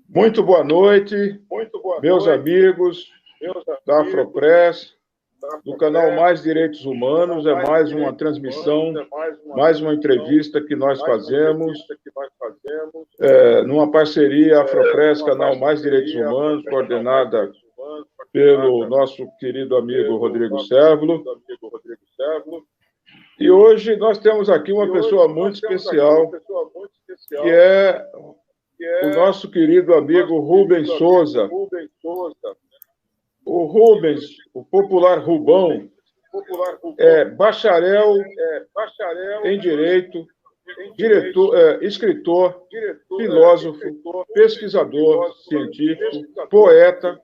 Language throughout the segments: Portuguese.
Muito boa noite, meus amigos da Afropress, do canal Mais Direitos Humanos. É mais uma transmissão, mais uma entrevista que nós fazemos numa parceria Afropress, canal Mais Direitos Humanos, coordenada pelo nosso querido amigo Rodrigo Sérvulo. E hoje nós temos aqui uma pessoa muito especial, que é o nosso querido amigo Rubens Souza. O Rubens, o popular Rubão, é bacharel em Direito, escritor, filósofo, pesquisador científico, poeta,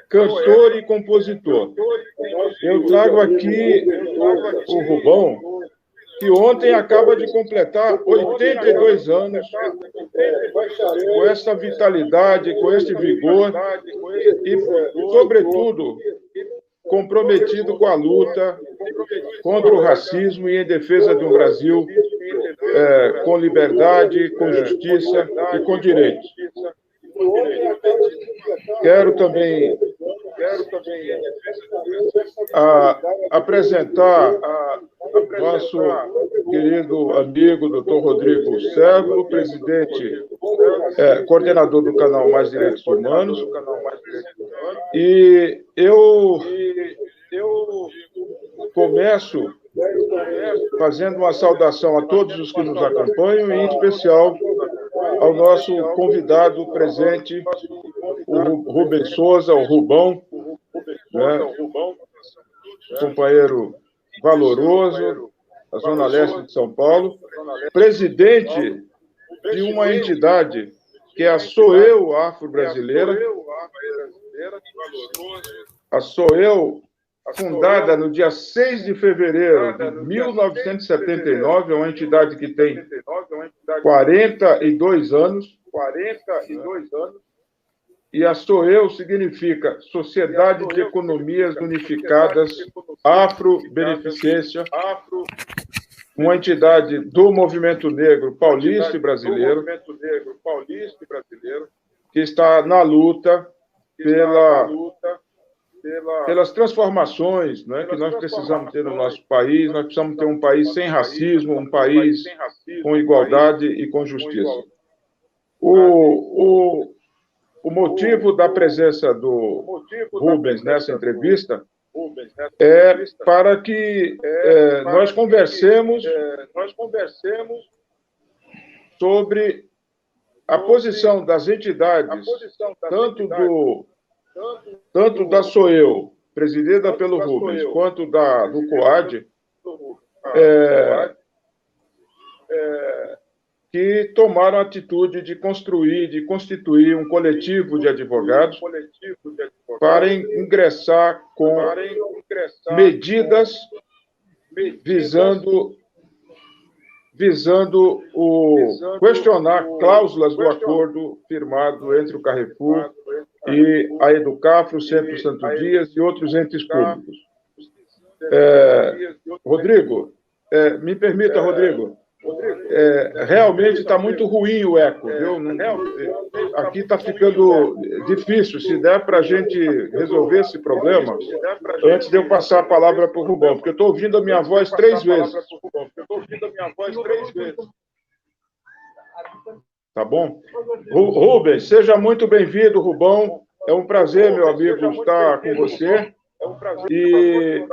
cantor e compositor. Eu trago aqui o Rubão, que ontem acaba de completar 82 anos, com essa vitalidade, com este vigor e, sobretudo, comprometido com a luta contra o racismo e em defesa de um Brasil com liberdade, com justiça e com direitos. Quero também apresentar nosso querido amigo, Dr. Rodrigo Sérvulo, presidente, coordenador do canal Mais Direitos Humanos. E eu começo fazendo uma saudação a todos os que nos acompanham, e em especial ao nosso convidado presente, o Rubens Souza, o Rubão, né? Companheiro valoroso da Zona Leste de São Paulo, presidente de uma entidade que é a SOEU Afro-Brasileira, a SOEU, fundada no dia 6 de fevereiro de 1979, é uma entidade que tem 42 anos, e a SOEU significa Sociedade de Economias Unificadas Afro-Beneficência, uma entidade do movimento negro paulista e brasileiro, que está na luta pelas transformações, né, que nós precisamos ter no nosso país. Nós precisamos ter um país sem racismo, um país com igualdade e com justiça. O motivo da presença do Rubens nessa entrevista é para que nós conversemos sobre a posição das entidades, tanto da SOEU, presidida pelo Rubens, quanto do COAD, que tomaram a atitude de constituir um coletivo de advogados para ingressar com medidas visando questionar cláusulas do acordo firmado entre o Carrefour e a Educafro, o Centro Santo Dias e outros entes públicos. Rodrigo, me permita, Rodrigo, realmente está muito ruim o eco, viu? Aqui está ficando difícil. Se der para a gente resolver esse problema, antes de eu passar a palavra para o Rubão, porque eu estou ouvindo a minha voz 3 vezes. Tá bom? Rubens, seja muito bem-vindo, Rubão. É um prazer, meu amigo, estar com você. E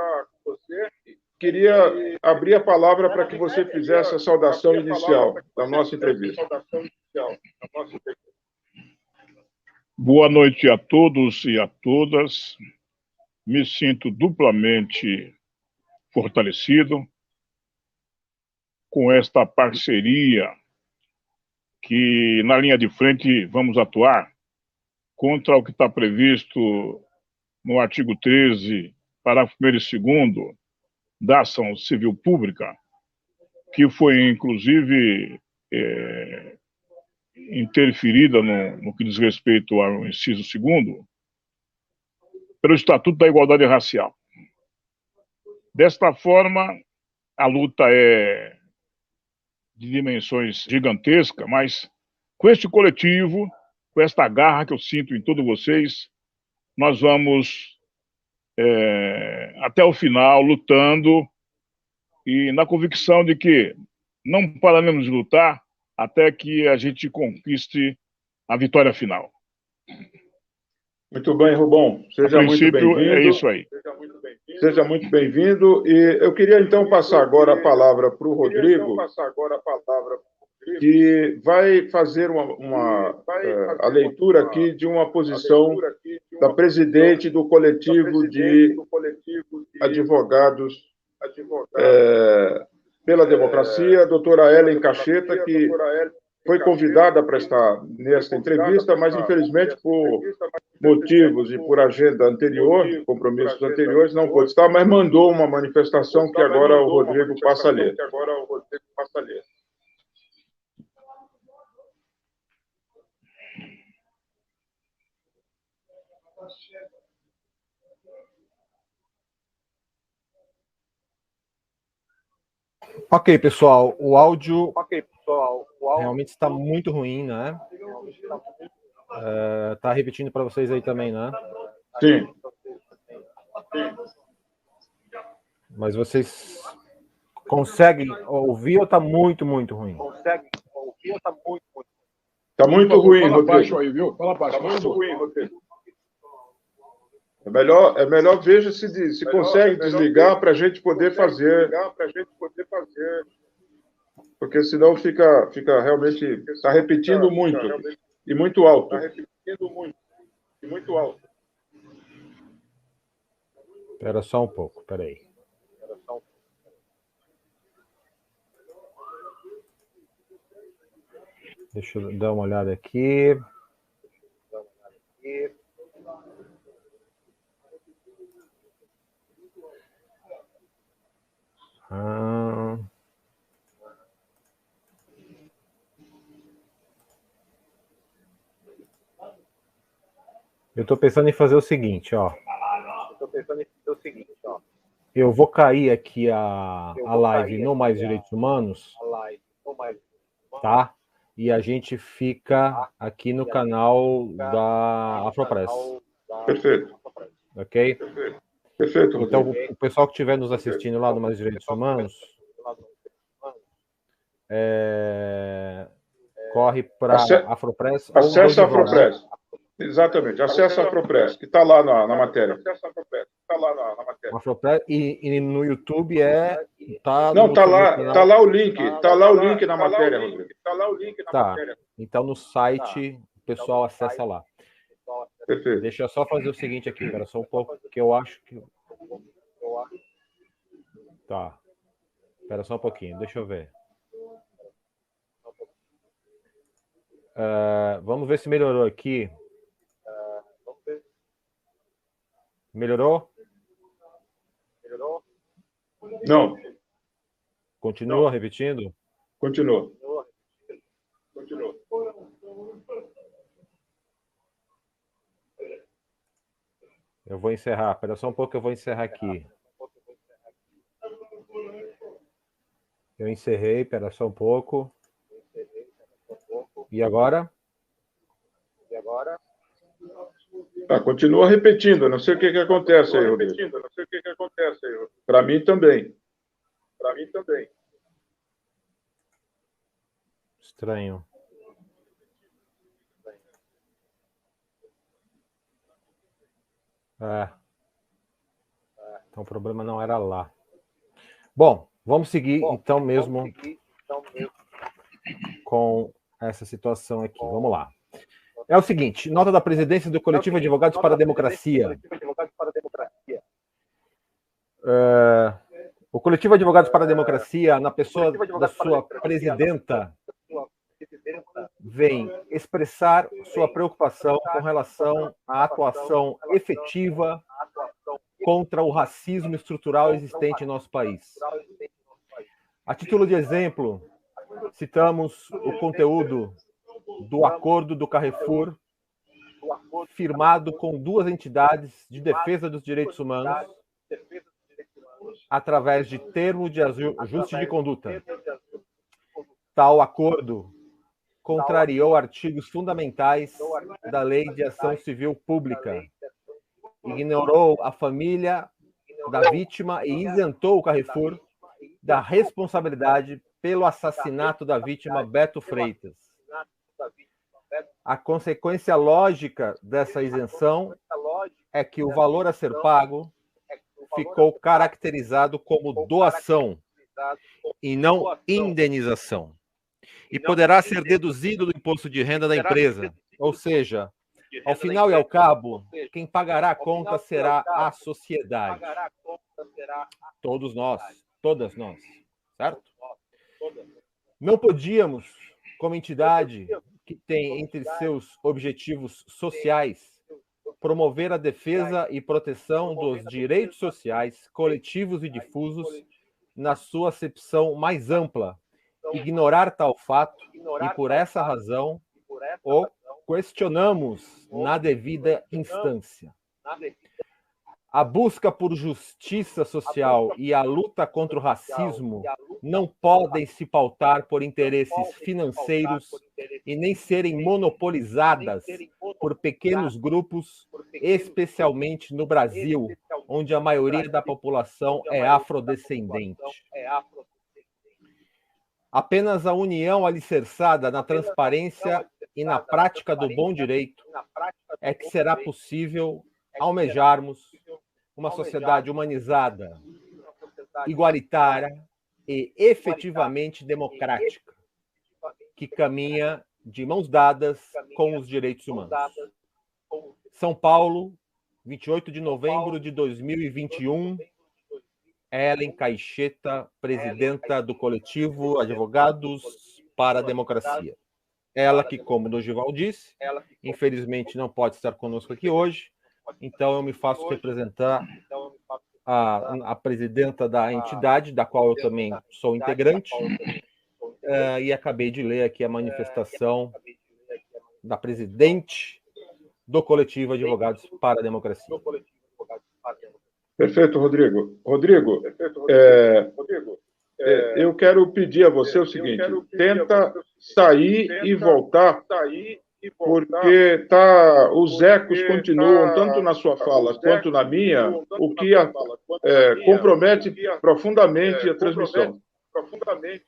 queria abrir a palavra para que você fizesse a saudação inicial da nossa entrevista. Boa noite a todos e a todas. Me sinto duplamente fortalecido com esta parceria que, na linha de frente, vamos atuar contra o que está previsto no artigo 13, parágrafo 1º e 2º, da ação civil pública, que foi, inclusive, interferida no que diz respeito ao inciso 2º, pelo Estatuto da Igualdade Racial. Desta forma, a luta é de dimensões gigantescas, mas com este coletivo com esta garra que eu sinto em todos vocês, nós vamos até o final lutando e na convicção de que não pararemos de lutar até que a gente conquiste a vitória final. Muito bem, Rubão. Seja muito bem-vindo. É isso aí. Seja muito bem-vindo. E eu queria, então, passar agora a palavra para o Rodrigo, que vai fazer a leitura aqui de uma posição da presidente do coletivo de advogados pela democracia, a doutora Ellen Cacheta, que foi convidada para estar nesta entrevista, mas, infelizmente, por motivos e por agenda anterior, compromissos anteriores, não pôde estar, mas mandou uma manifestação que agora o Rodrigo passa a ler. Ok, pessoal, o áudio realmente está muito ruim, né? Tá repetindo para vocês aí também, né? Sim. Mas vocês conseguem ouvir ou está muito, muito ruim? Está muito ruim, Rodrigo. Fala baixo aí, viu? Fala baixo. Está muito ruim, Rodrigo. É melhor veja se consegue desligar para a gente poder fazer. Porque senão fica realmente. Está repetindo muito. E muito alto. Espera só um pouco, espera aí. Deixa eu dar uma olhada aqui. Eu estou pensando em fazer o seguinte, ó. Eu vou cair aqui a live no Mais Direitos Humanos, tá? E a gente fica aqui no canal da Afropress. Perfeito. Ok? Perfeito. Então, o pessoal que estiver nos assistindo lá no Mais Direitos Humanos, corre para a Afropress. Acesse a Afropress. Exatamente, acesse a Afropress, que está lá na matéria. Afropress, e no YouTube Não, está lá o link. Está lá o link na matéria, Rodrigo. Tá. Então no site o pessoal acessa lá. Perfeito. Deixa eu só fazer o seguinte aqui, espera só um pouco, que eu acho que. Tá. Espera só um pouquinho, deixa eu ver. Vamos ver se melhorou aqui. Melhorou? Não. Continua repetindo? Continua. Eu vou encerrar. Espera só um pouco que eu vou encerrar aqui. Eu encerrei, espera só um pouco. E agora? Continua repetindo. Não sei o que acontece aí, Rodrigo. Para mim também. Estranho. Então o problema não era lá. Bom, vamos seguir então mesmo com essa situação aqui. Vamos lá. É o seguinte, nota da presidência do Coletivo Advogados para a Democracia. O Coletivo Advogados para a Democracia, na pessoa da sua presidenta, vem expressar sua preocupação com relação à atuação efetiva contra o racismo estrutural existente em nosso país. A título de exemplo, citamos o conteúdo do acordo do Carrefour, firmado com duas entidades de defesa dos direitos humanos, através de termo de ajuste de conduta. Tal acordo contrariou artigos fundamentais da Lei de Ação Civil Pública, ignorou a família da vítima e isentou o Carrefour da responsabilidade pelo assassinato da vítima Beto Freitas. A consequência lógica dessa isenção é que o valor a ser pago ficou caracterizado como doação e não indenização, e poderá ser deduzido do imposto de renda da empresa. Ou seja, ao final e ao cabo, quem pagará a conta será a sociedade. Todos nós, todas nós, certo? Não podíamos, como entidade que tem entre seus objetivos sociais promover a defesa e proteção dos direitos sociais, coletivos e difusos na sua acepção mais ampla, ignorar tal fato e, por essa razão, o questionamos na devida instância. A busca por justiça social e a luta contra o racismo não podem se pautar por interesses financeiros e nem serem monopolizadas por pequenos grupos, especialmente no Brasil, onde a maioria da população é afrodescendente. Apenas a união alicerçada na transparência e na prática do bom direito é que será possível almejarmos uma sociedade humanizada, igualitária e efetivamente democrática, que caminha de mãos dadas com os direitos humanos. São Paulo, 28 de novembro de 2021, Ellen Caixeta, presidenta do coletivo Advogados para a Democracia. Ela que, como o Dorival disse, infelizmente não pode estar conosco aqui hoje, então eu me faço representar a presidenta da entidade, da qual eu também sou integrante, e acabei de ler aqui a manifestação da presidente do coletivo Advogados para a Democracia. Perfeito, Rodrigo. Rodrigo, eu quero pedir a você o seguinte: tenta sair e voltar, porque os ecos continuam, tanto na sua fala quanto na minha, o que compromete profundamente a transmissão.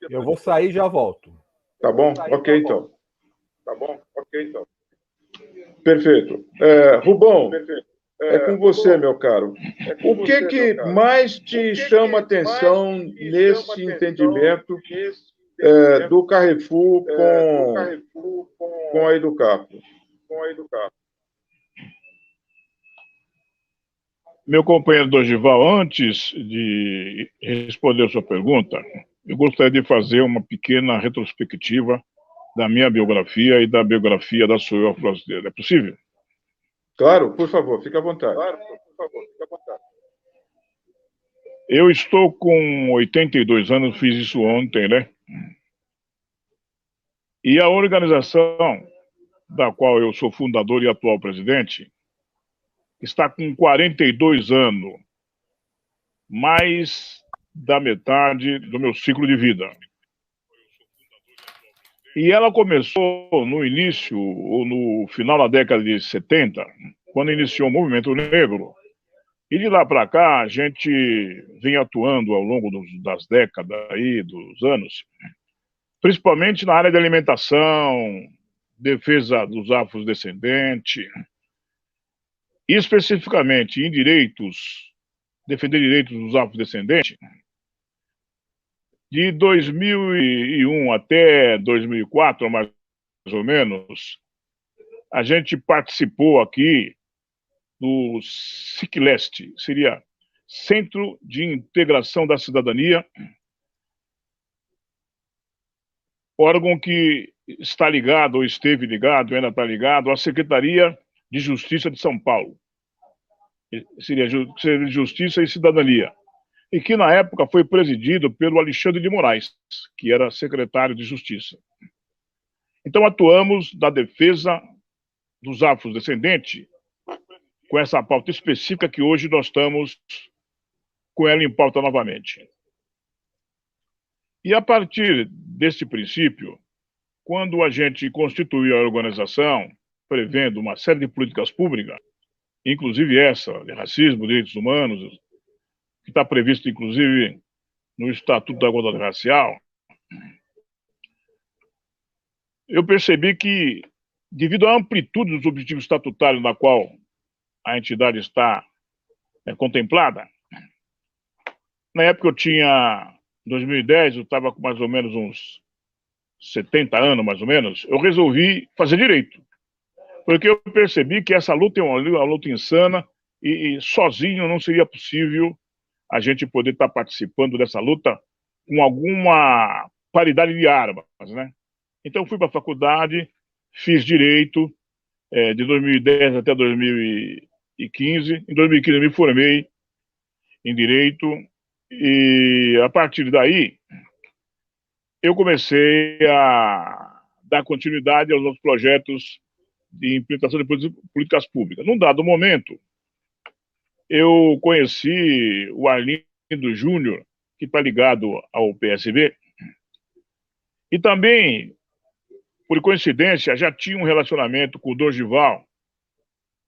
Eu vou sair e já volto. Tá bom? Ok, então. Perfeito. Rubão, é com você, meu caro. O que mais te chama atenção nesse entendimento do Carrefour com a Educapo? Meu companheiro Dorival, antes de responder a sua pergunta, eu gostaria de fazer uma pequena retrospectiva da minha biografia e da biografia da Sou Eu Afro-Brasileira. É possível? Claro, por favor, fique à vontade. Eu estou com 82 anos, fiz isso ontem, né? E a organização da qual eu sou fundador e atual presidente está com 42 anos, mais da metade do meu ciclo de vida. E ela começou no início, ou no final da década de 70, quando iniciou o movimento negro. E de lá para cá, a gente vem atuando ao longo das décadas, aí, dos anos, principalmente na área de alimentação, defesa dos afrodescendentes, e especificamente em direitos, defender direitos dos afrodescendentes. De 2001 até 2004, mais ou menos, a gente participou aqui do CICLEST, seria Centro de Integração da Cidadania, órgão que está ligado, ou esteve ligado, ainda está ligado, à Secretaria de Justiça de São Paulo. Seria Justiça e Cidadania. E que, na época, foi presidido pelo Alexandre de Moraes, que era secretário de Justiça. Então, atuamos na defesa dos afrodescendentes, com essa pauta específica que hoje nós estamos com ela em pauta novamente. E, a partir desse princípio, quando a gente constituiu a organização, prevendo uma série de políticas públicas, inclusive essa de racismo, direitos humanos, que está previsto, inclusive, no Estatuto da Igualdade Racial, eu percebi que, devido à amplitude dos objetivos estatutários na qual a entidade está contemplada, na época eu tinha, em 2010, eu estava com mais ou menos uns 70 anos, mais ou menos, eu resolvi fazer direito. Porque eu percebi que essa luta é uma luta insana e sozinho não seria possível a gente poder estar participando dessa luta com alguma paridade de armas, né? Então, fui para a faculdade, fiz direito, de 2010 até 2015. Em 2015, eu me formei em direito e, a partir daí, eu comecei a dar continuidade aos nossos projetos de implementação de políticas públicas. Num dado momento, eu conheci o Arlindo Júnior, que está ligado ao PSB, e também, por coincidência, já tinha um relacionamento com o Dorgival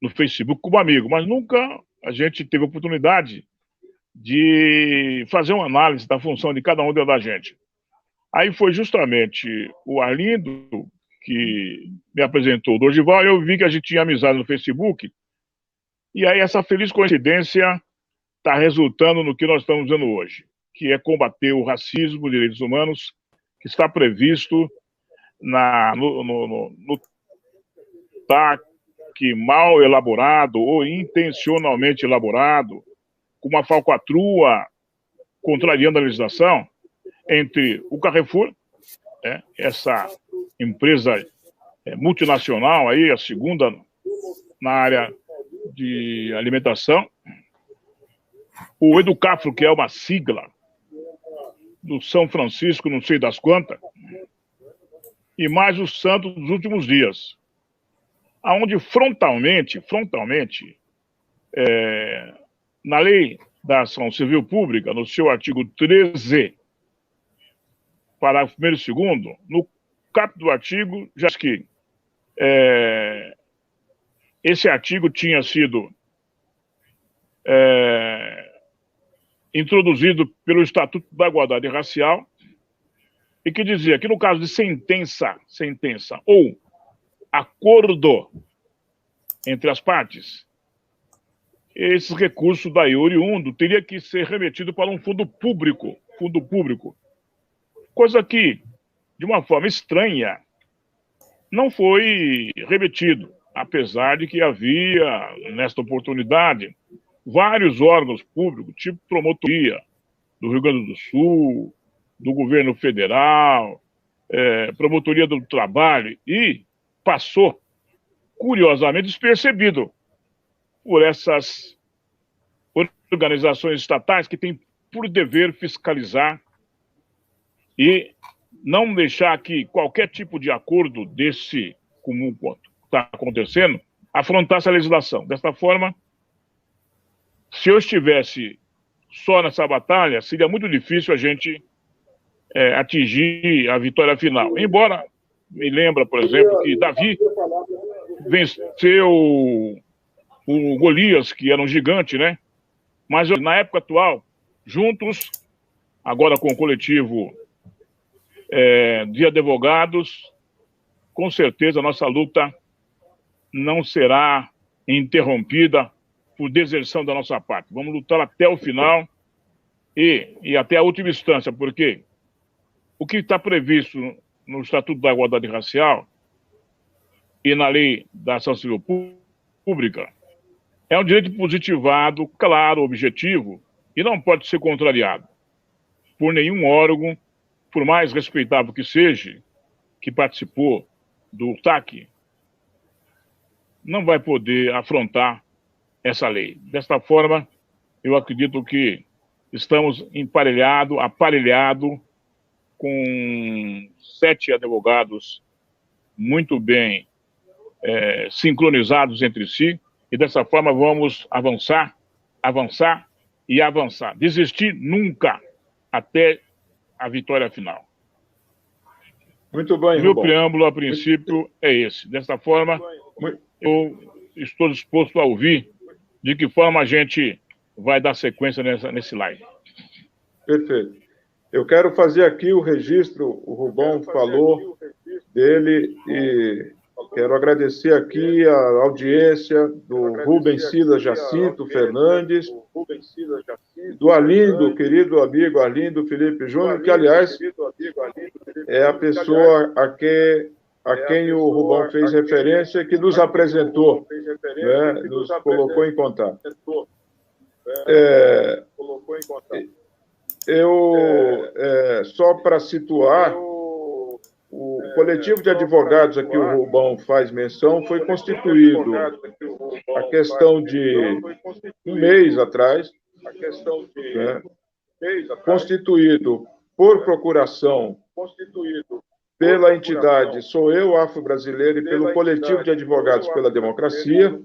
no Facebook como amigo, mas nunca a gente teve a oportunidade de fazer uma análise da função de cada um da gente. Aí foi justamente o Arlindo que me apresentou o Dorgival, e eu vi que a gente tinha amizade no Facebook, e aí essa feliz coincidência está resultando no que nós estamos vendo hoje, que é combater o racismo, direitos humanos, que está previsto no TAC mal elaborado ou intencionalmente elaborado, com uma falcatrua contrariando a legislação, entre o Carrefour, essa empresa multinacional, aí, a segunda na área de alimentação, o Educafro, que é uma sigla do São Francisco, não sei das quantas, e mais o Santos dos últimos dias, aonde frontalmente, na lei da ação civil pública, no seu artigo 13, parágrafo 1º e 2º, no caput do artigo, já diz que esse artigo tinha sido introduzido pelo Estatuto da Igualdade Racial, e que dizia que no caso de sentença ou acordo entre as partes, esse recurso daí oriundo teria que ser remetido para um fundo público, coisa que, de uma forma estranha, não foi remetido, apesar de que havia, nesta oportunidade, vários órgãos públicos, tipo promotoria do Rio Grande do Sul, do governo federal, promotoria do trabalho, e passou, curiosamente, despercebido por essas organizações estatais que têm por dever fiscalizar e não deixar que qualquer tipo de acordo desse comum quanto está acontecendo afrontasse a legislação. Desta forma, se eu estivesse só nessa batalha, seria muito difícil a gente atingir a vitória final. Embora me lembra, por exemplo, que Davi venceu o Golias, que era um gigante, né? Mas na época atual, juntos, agora com o coletivo de advogados, com certeza a nossa luta não será interrompida por deserção da nossa parte. Vamos lutar até o final e até a última instância, porque o que está previsto no Estatuto da Igualdade Racial e na Lei da Ação Civil Pública é um direito positivado, claro, objetivo, e não pode ser contrariado por nenhum órgão, por mais respeitável que seja, que participou do TAC, não vai poder afrontar essa lei. Desta forma, eu acredito que estamos aparelhado com 7 advogados muito bem sincronizados entre si, e dessa forma vamos avançar e avançar. Desistir nunca, até a vitória final. Muito bem, meu preâmbulo, a princípio, é esse. Dessa forma, eu estou disposto a ouvir de que forma a gente vai dar sequência nesse live. Perfeito. Eu quero fazer aqui o registro, o Rubão falou dele, e quero agradecer aqui a audiência do Rubens Silas Jacinto Fernandes, do Arlindo, querido amigo Arlindo Felipe Júnior, que, aliás, é a pessoa a quem o Rubão fez referência, que nos apresentou, né, nos colocou em contato. Só para situar, o coletivo de advogados a que o Rubão faz menção foi constituído a questão de um mês atrás, né, constituído por procuração pela entidade Sou Eu, Afro-Brasileiro, e pelo Coletivo de Advogados pela Democracia.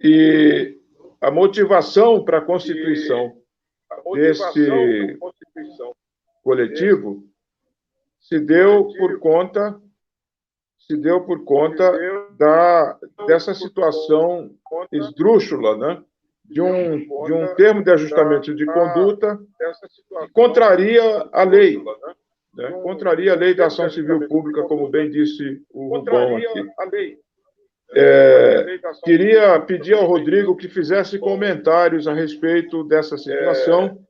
E a motivação para a constituição desse coletivo se deu por conta dessa situação esdrúxula, né? De um termo de ajustamento de conduta que contraria a lei, né? Contraria a lei da ação civil pública, como bem disse o Rubão aqui. Queria pedir ao Rodrigo que fizesse comentários a respeito dessa situação,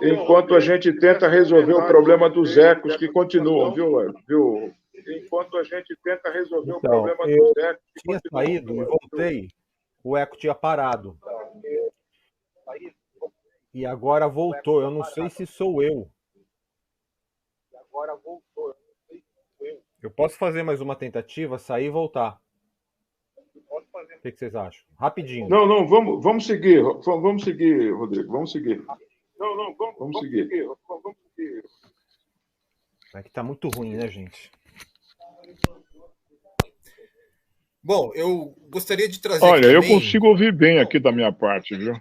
enquanto a gente tenta resolver o problema dos ecos que continuam, viu? Enquanto a gente tenta resolver o problema dos ecos que tinha saído e voltei, o eco tinha parado. E agora voltou. Eu não sei se sou eu. Eu posso fazer mais uma tentativa, sair e voltar. O que vocês acham? Rapidinho. Não, vamos seguir. Vamos seguir, Rodrigo. Vamos seguir. Vamos seguir. É que tá muito ruim, né, gente? Bom, eu gostaria de trazer. Olha, eu consigo ouvir bem aqui da minha parte, viu?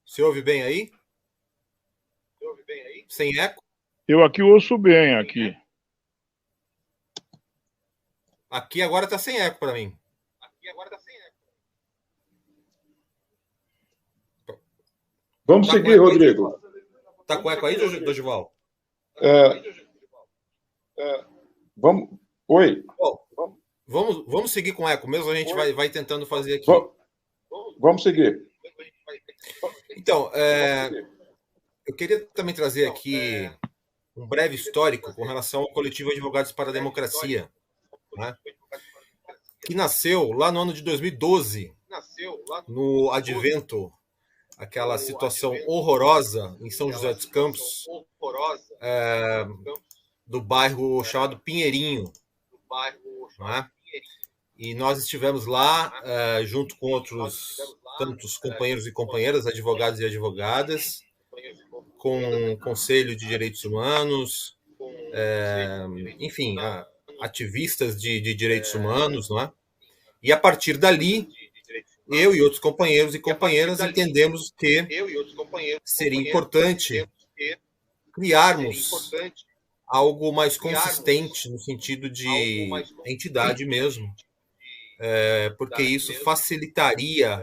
Você ouve bem aí? Sem eco? Eu aqui ouço bem, aqui. Aqui agora tá sem eco para mim. Vamos seguir, Rodrigo. Tá com eco aí, Dorival? Vamos. Oi. Bom, vamos seguir com eco, mesmo a gente vai tentando fazer aqui. Vamos seguir. Então, eu queria também trazer aqui um breve histórico com relação ao Coletivo Advogados para a Democracia, né? Que nasceu lá no ano de 2012, no advento, aquela situação horrorosa em São José dos Campos, do bairro chamado Pinheirinho, né? E nós estivemos lá, junto com outros tantos companheiros e companheiras, advogados e advogadas, com o Conselho de Direitos Humanos, enfim, ativistas de direitos humanos, não é? E a partir dali, eu e outros companheiros e companheiras entendemos que seria importante criarmos algo mais consistente no sentido de entidade mesmo, porque isso facilitaria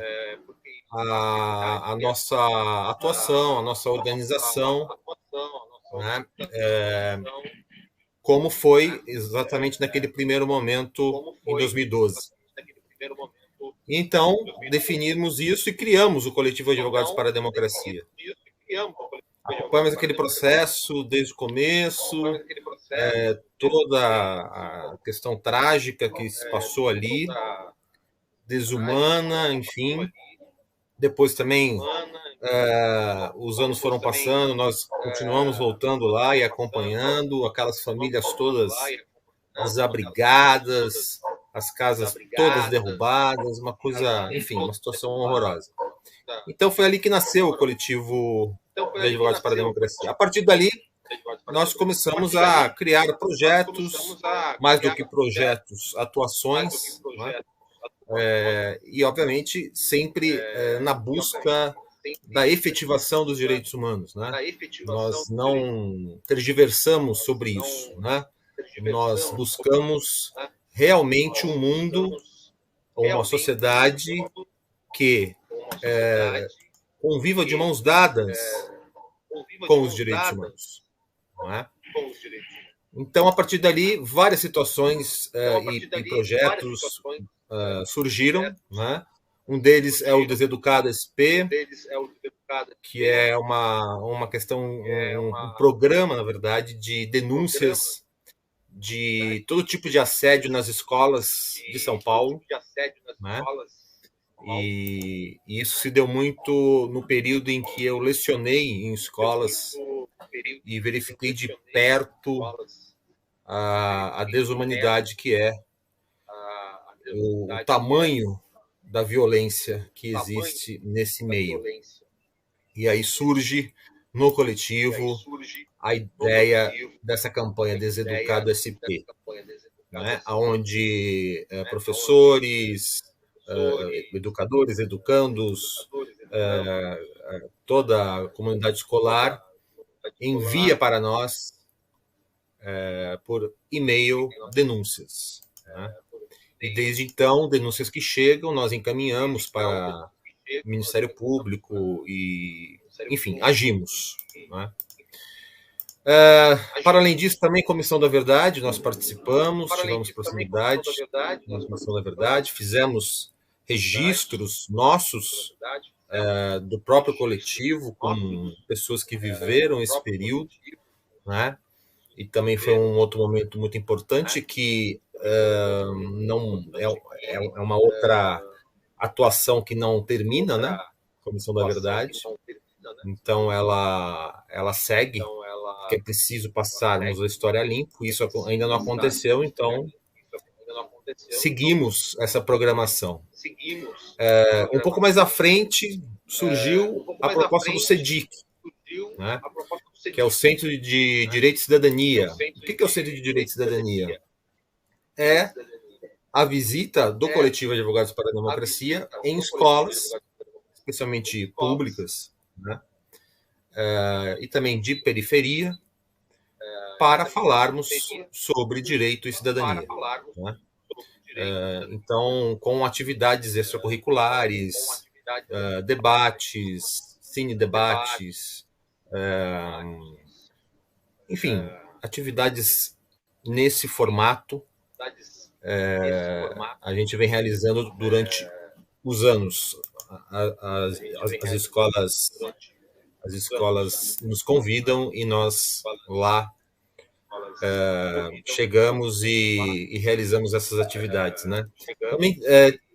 a nossa atuação, a nossa organização, né? Como foi exatamente naquele primeiro momento em 2012. Então, definimos isso e criamos o Coletivo Advogados para a Democracia. Acompanhamos aquele processo desde o começo, toda a questão trágica que se passou ali, desumana, enfim. Depois também os anos foram passando, nós continuamos voltando lá e acompanhando aquelas famílias todas desabrigadas, as casas todas derrubadas, uma coisa, enfim, uma situação horrorosa. Então foi ali que nasceu o Coletivo de Advogados para a Democracia. A partir dali, nós começamos a criar projetos, mais do que projetos, atuações, né? E, obviamente, sempre na busca da efetivação dos direitos humanos, né? Nós não tergiversamos sobre isso, né? Nós buscamos realmente um mundo ou uma sociedade que conviva de mãos dadas com os direitos humanos, não é? Então, a partir dali, várias situações e projetos surgiram, né? Um deles é o Deseducado SP, que é uma questão, um programa, na verdade, de denúncias de todo tipo de assédio nas escolas de São Paulo, né? E isso se deu muito no período em que eu lecionei em escolas e verifiquei de perto a desumanidade que é o tamanho da violência que existe nesse meio. E aí surge no coletivo a ideia dessa campanha Deseducado SP, né? Onde professores, educadores, educandos, toda a comunidade escolar envia para nós, por e-mail, denúncias, né? E desde então, denúncias que chegam, nós encaminhamos para o Ministério Público e, enfim, agimos, né? Para além disso, também Comissão da Verdade, nós participamos, tivemos proximidade na Comissão da Verdade, fizemos registros nossos do próprio coletivo com pessoas que viveram esse período, né? E também foi um outro momento muito importante que não é uma outra atuação que não termina, né? Comissão da Verdade. Então ela segue, porque é preciso passarmos a história limpo. Isso ainda não aconteceu, então seguimos essa programação. Um pouco mais à frente surgiu a proposta do CEDIC, né? Que é o Centro de Direito e Cidadania. O que é o Centro de Direito e Cidadania? É a visita do Coletivo Advogados para a Democracia em escolas, especialmente públicas, né? E também de periferia, para falarmos sobre direito e cidadania, né? Então, com atividades extracurriculares, debates, cine-debates, enfim, atividades nesse formato, a gente vem realizando durante os anos. As escolas nos convidam e nós lá chegamos e realizamos essas atividades, né? Também,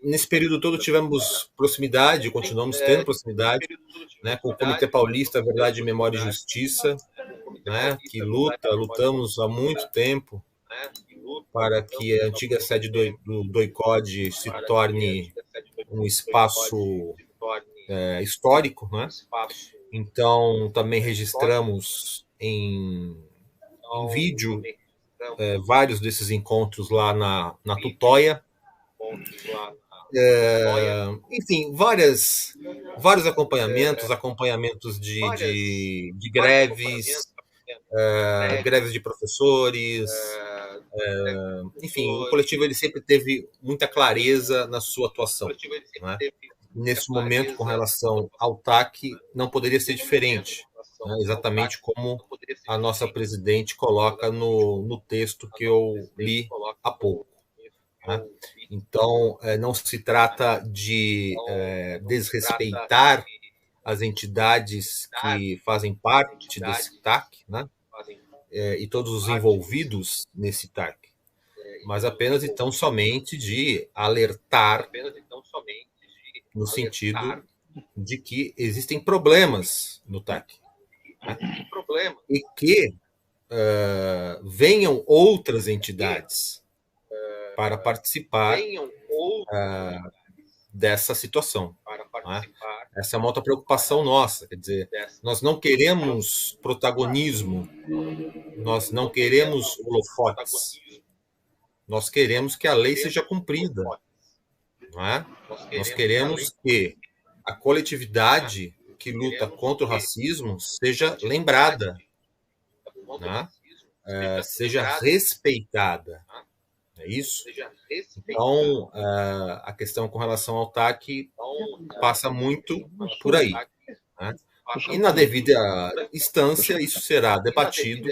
nesse período todo, tivemos proximidade, continuamos tendo proximidade, né, com o Comitê Paulista Verdade, Memória e Justiça, né, que lutamos há muito tempo para que a antiga sede do DOI-CODE se torne um espaço histórico, né? Então, também registramos em vídeo vários desses encontros lá na Tutóia. Enfim, vários acompanhamentos de greves, greves de professores. Enfim, o coletivo ele sempre teve muita clareza na sua atuação, né? Nesse momento, com relação ao TAC, não poderia ser diferente, né? Exatamente como a nossa presidente coloca no texto que eu li há pouco, né? Então, não se trata de desrespeitar as entidades que fazem parte desse TAC, né? E todos os envolvidos nesse TAC, mas apenas então somente de alertar no sentido de que existem problemas no TAC, né? E que venham outras entidades para participar dessa situação, né? Essa é uma outra preocupação nossa, quer dizer, nós não queremos protagonismo, nós não queremos holofotes, nós queremos que a lei seja cumprida, não é? Nós queremos que a coletividade que luta contra o racismo seja lembrada, né? Seja respeitada. É isso? Então, a questão com relação ao TAC passa muito por aí, né? E na devida instância, isso será debatido,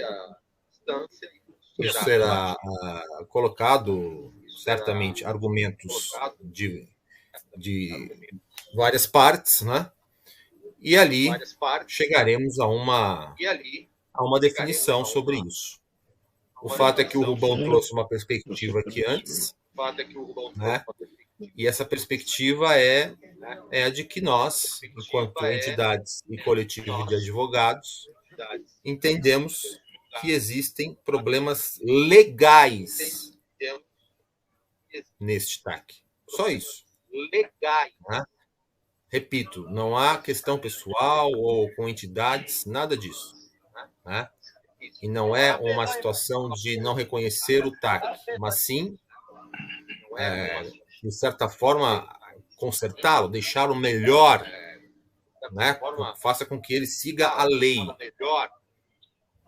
isso será colocado, certamente, argumentos de várias partes, né? E ali chegaremos a uma definição sobre isso. O fato é que o Rubão trouxe uma perspectiva aqui antes, né? E essa perspectiva é a de que nós, enquanto entidades e coletivo de advogados, entendemos que existem problemas legais neste TAC. Só isso. Né? Repito, não há questão pessoal ou com entidades, nada disso. Né? E não é uma situação de não reconhecer o TAC, mas sim, de certa forma, consertá-lo, deixá-lo melhor, né? Faça com que ele siga a lei.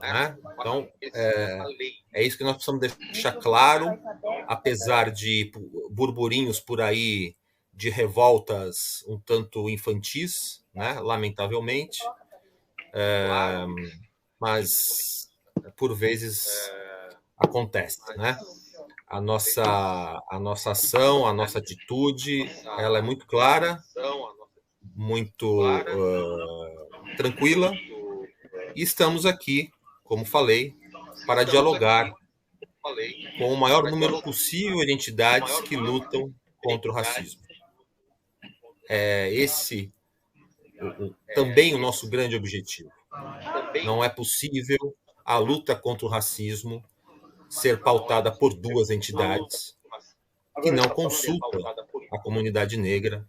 Né? Então, é isso que nós precisamos deixar claro, apesar de burburinhos por aí de revoltas um tanto infantis, né? Lamentavelmente, mas por vezes acontece, né? A nossa ação, a nossa atitude, ela é muito clara, muito tranquila, e estamos aqui, como falei, para dialogar com o maior número possível de entidades que lutam contra o racismo. Esse também o nosso grande objetivo. Não é possível a luta contra o racismo ser pautada por duas entidades que não consultam a comunidade negra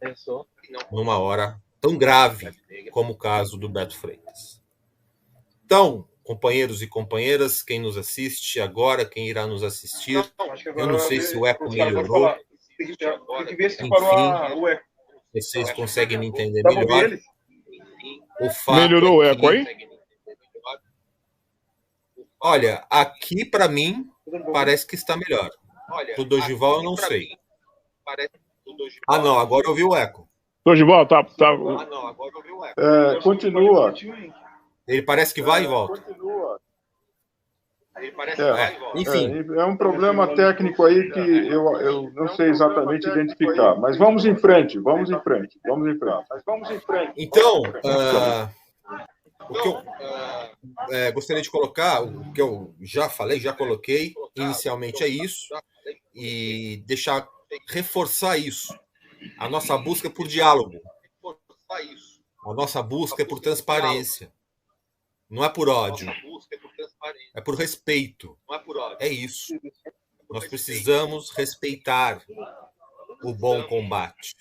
numa hora tão grave como o caso do Beto Freitas. Então, companheiros e companheiras, quem nos assiste agora, quem irá nos assistir, eu não sei se o eco melhorou. Enfim, vocês conseguem me entender melhor. Melhorou o eco aí? Olha, aqui para mim parece que está melhor. Do Dorival eu não sei. Ah, não, agora eu ouvi o eco. Dorival, tá. Continua. Ele parece que vai e volta. Enfim. É um problema técnico aí que eu não sei exatamente identificar. Mas vamos em frente. Então, o que eu gostaria de colocar, o que eu já falei, já coloquei, inicialmente é isso, e reforçar isso. A nossa busca é por diálogo. A nossa busca é por transparência. Não é por ódio. É por respeito. É isso. Nós precisamos respeitar o bom combate.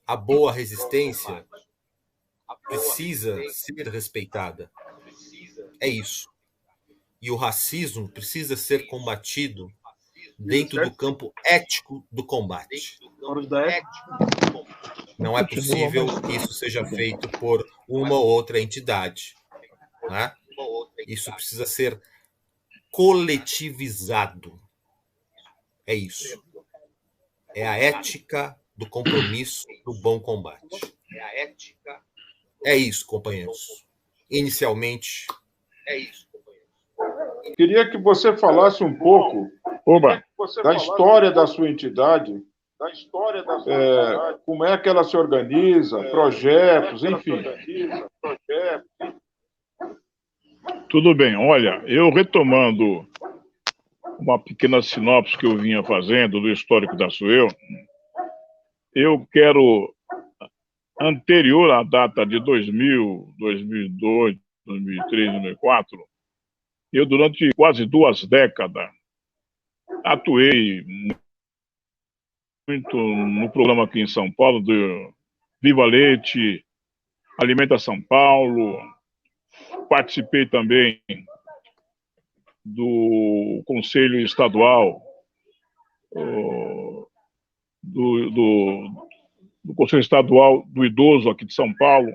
A boa resistência precisa ser respeitada. É isso. E o racismo precisa ser combatido dentro do campo ético do combate. Não é possível que isso seja feito por uma ou outra entidade. Né? Isso precisa ser coletivizado. É isso. É a ética do compromisso do bom combate. É isso, companheiros. Inicialmente, é isso. Queria que você falasse um pouco da história da sua entidade, como é que ela se organiza, projetos, enfim. Tudo bem. Olha, eu retomando uma pequena sinopse que eu vinha fazendo do histórico da SUEU, eu quero, anterior à data de 2000, 2002, 2003, 2004, eu durante quase 2 décadas atuei muito no programa aqui em São Paulo do Viva Leite, Alimenta São Paulo. Participei também do Conselho Estadual, do Conselho Estadual do Idoso aqui de São Paulo.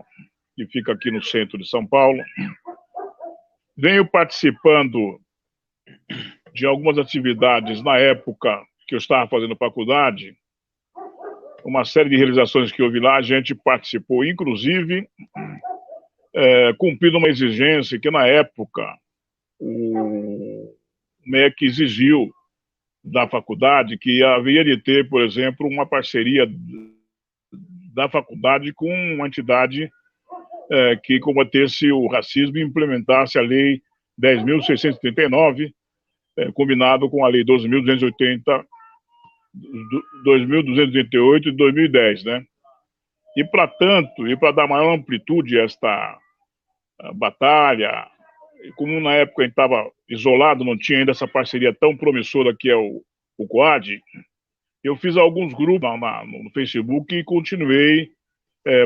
que fica aqui no centro de São Paulo. Venho participando de algumas atividades na época que eu estava fazendo faculdade, uma série de realizações que houve lá, a gente participou, inclusive, cumprindo uma exigência que, na época, o MEC exigiu da faculdade, que havia de ter, por exemplo, uma parceria da faculdade com uma entidade que combatesse o racismo e implementasse a Lei 10.639, combinado com a Lei 12.280, 2.288 de 2010, né? E para tanto, e para dar maior amplitude a esta batalha, como na época a gente estava isolado, não tinha ainda essa parceria tão promissora que é o COAD, eu fiz alguns grupos no Facebook e continuei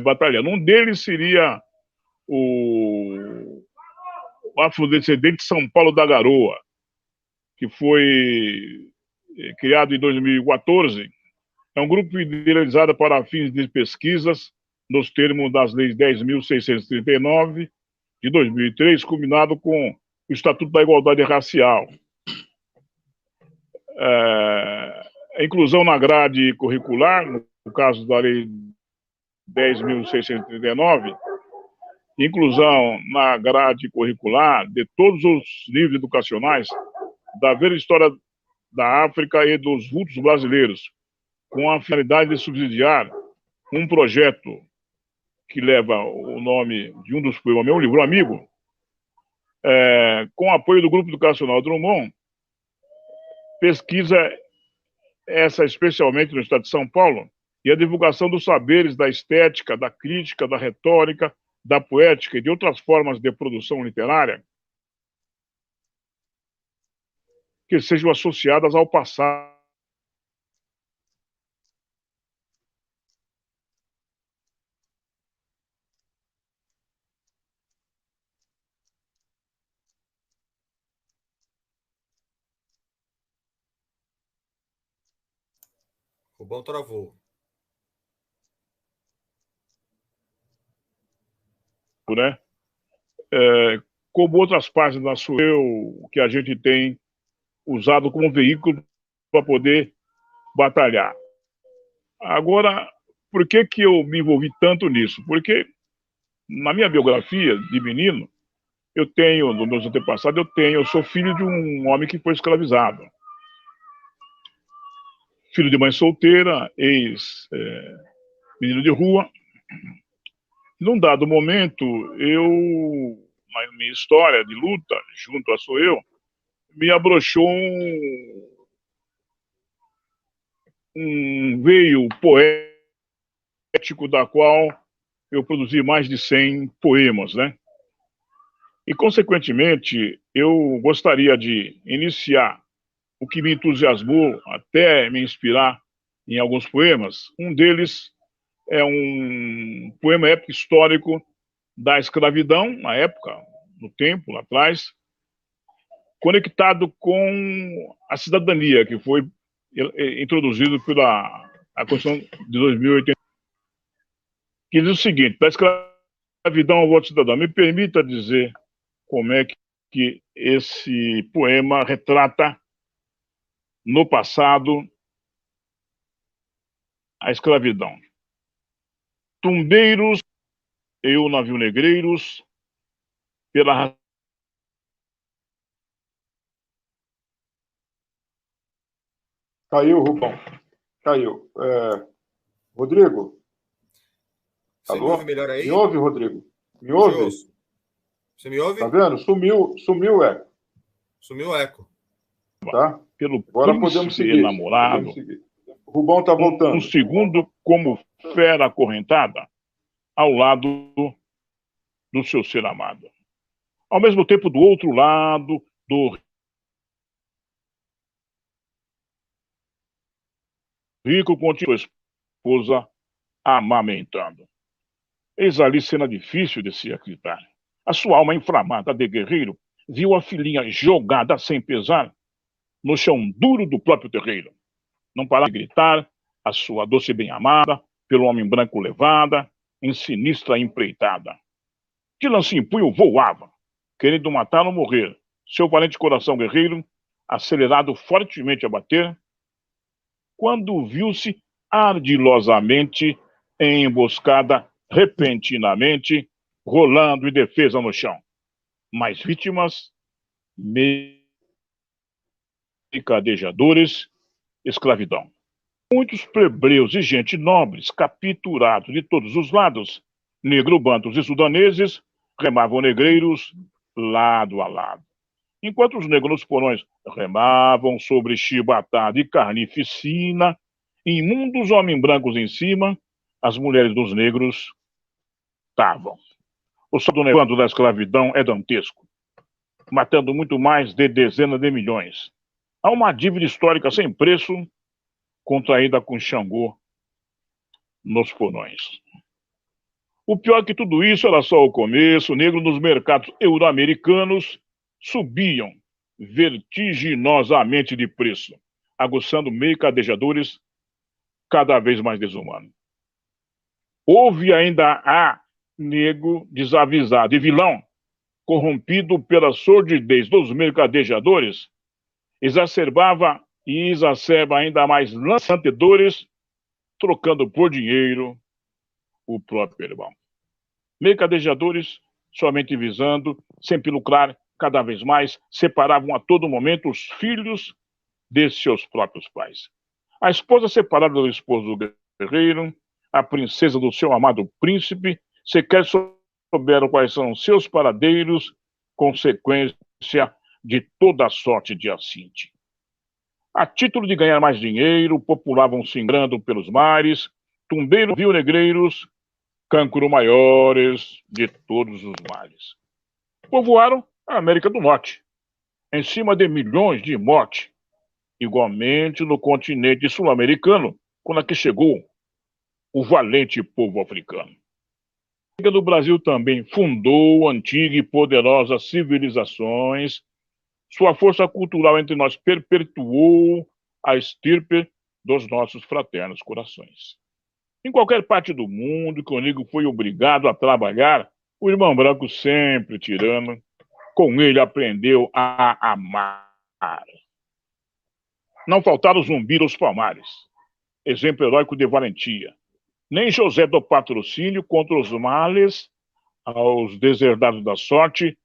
batalhando. Um deles seria o Afrodescendente São Paulo da Garoa, que foi criado em 2014. É um grupo idealizado para fins de pesquisas nos termos das leis 10.639 de 2003, combinado com o Estatuto da Igualdade Racial. A inclusão na grade curricular, no caso da Lei 10.639, inclusão na grade curricular de todos os níveis educacionais da velha história da África e dos vultos brasileiros, com a finalidade de subsidiar um projeto que leva o nome de um dos poemas, meu livro amigo, com apoio do Grupo Educacional Drummond, pesquisa essa especialmente no estado de São Paulo, e a divulgação dos saberes da estética, da crítica, da retórica, da poética e de outras formas de produção literária que sejam associadas ao passado. O bom travou. Né? Como outras partes da SUEU que a gente tem usado como veículo para poder batalhar. Agora, por que eu me envolvi tanto nisso? Porque na minha biografia de menino, eu tenho, nos meus antepassados, eu sou filho de um homem que foi escravizado. Filho de mãe solteira, menino de rua. Num dado momento, na minha história de luta, junto a SUEU, me abrochou um veio poético da qual eu produzi mais de 100 poemas, né? E, consequentemente, eu gostaria de iniciar o que me entusiasmou até me inspirar em alguns poemas. Um deles é um poema épico histórico da escravidão, na época, no tempo, lá atrás, conectado com a cidadania, que foi introduzido pela Constituição de 2008, que diz o seguinte: da escravidão ao voto cidadão. Me permita dizer como é que esse poema retrata, no passado, a escravidão. Tumbeiros e o navio negreiros, pela Caiu, Rubão. Caiu. Rodrigo? Você Alô? me ouve melhor aí? Me ouve, Rodrigo? Me ouve? Você me ouve? Tá vendo? Sumiu o eco. Sumiu o eco. Tá? Pelo Agora podemos seguir. enamorado. O Rubão está voltando. Um segundo como fera acorrentada ao lado do seu ser amado. Ao mesmo tempo, do outro lado do rico, continua sua esposa amamentando. Eis ali cena difícil de se acreditar. A sua alma inflamada de guerreiro viu a filhinha jogada sem pesar no chão duro do próprio terreiro. Não parava de gritar a sua doce bem-amada, pelo homem branco levada, em sinistra empreitada. de lança em punho voava, querendo matar ou morrer. Seu valente coração guerreiro, acelerado fortemente a bater, quando viu-se ardilosamente em emboscada, repentinamente, rolando em defesa no chão. Mais vítimas, mercadejadores, escravidão. Muitos plebeus e gente nobres, capturados de todos os lados, negro-bantos e sudaneses, remavam negreiros lado a lado. Enquanto os negros nos porões remavam sobre chibatada e carnificina, imundos homens brancos em cima, as mulheres dos negros estavam. O saldo da escravidão é dantesco, matando muito mais de dezenas de milhões. Há uma dívida histórica sem preço contraída com Xangô nos porões. O pior que tudo isso era só o começo. Negros nos mercados euro-americanos subiam vertiginosamente de preço, aguçando mercadejadores cada vez mais desumanos. Houve ainda negro desavisado e vilão, corrompido pela sordidez dos mercadejadores, exacerbava e exacerba ainda mais lançadores, trocando por dinheiro o próprio irmão. Mercadejadores, somente visando, sempre lucrar cada vez mais, separavam a todo momento os filhos de seus próprios pais. A esposa separada do esposo guerreiro, a princesa do seu amado príncipe, sequer souberam quais são seus paradeiros, consequência de toda a sorte de Acinte. A título de ganhar mais dinheiro, populavam singrando pelos mares, tumbeiros rio-negreiros, cancro maiores de todos os mares. Povoaram a América do Norte, em cima de milhões de mortes, igualmente no continente sul-americano, quando aqui chegou o valente povo africano. A do Brasil também fundou antigas e poderosas civilizações. Sua força cultural entre nós perpetuou a estirpe dos nossos fraternos corações. Em qualquer parte do mundo que o negro foi obrigado a trabalhar, o irmão branco sempre tirano, com ele aprendeu a amar. Não faltaram zumbir aos palmares, exemplo heróico de valentia. Nem José do Patrocínio contra os males, aos deserdados da sorte,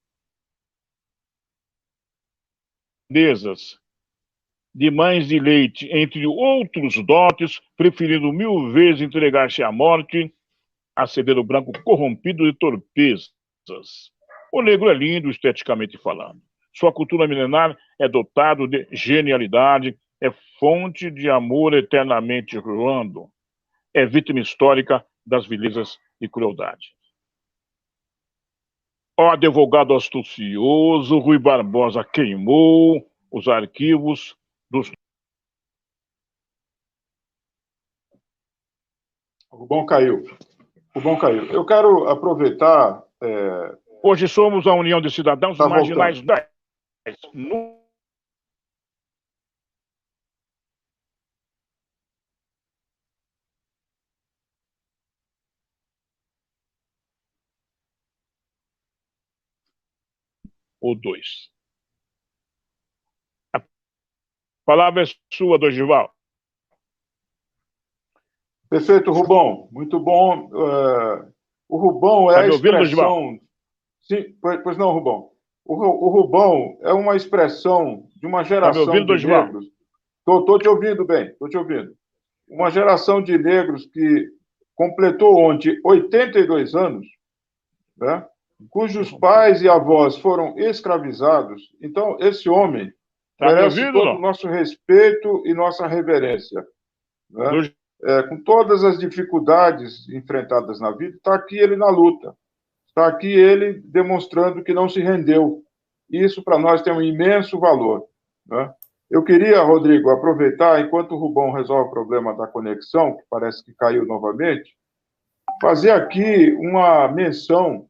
de mães de leite, entre outros dotes, preferindo 1000 vezes entregar-se à morte, a ceder o branco corrompido de torpezas. O negro é lindo, esteticamente falando. Sua cultura milenar é dotado de genialidade, é fonte de amor eternamente roando, é vítima histórica das vilezas e crueldade. O advogado astucioso, Rui Barbosa queimou os arquivos dos... O bom caiu. Eu quero aproveitar... Hoje somos a União de Cidadãos Marginais 10. Ou 2. A palavra é sua, Dorival. Perfeito, Rubão. Muito bom. O Rubão é a expressão... Sim, pois não, Rubão. O Rubão é uma expressão de uma geração de negros. Estou te ouvindo bem, estou te ouvindo. Uma geração de negros que completou ontem 82 anos, né? Cujos pais e avós foram escravizados. Então, esse homem merece todo o nosso respeito e nossa reverência. Né? Com todas as dificuldades enfrentadas na vida, está aqui ele na luta. Está aqui ele demonstrando que não se rendeu. Isso, para nós, tem um imenso valor. Né? Eu queria, Rodrigo, aproveitar, enquanto o Rubão resolve o problema da conexão, que parece que caiu novamente, fazer aqui uma menção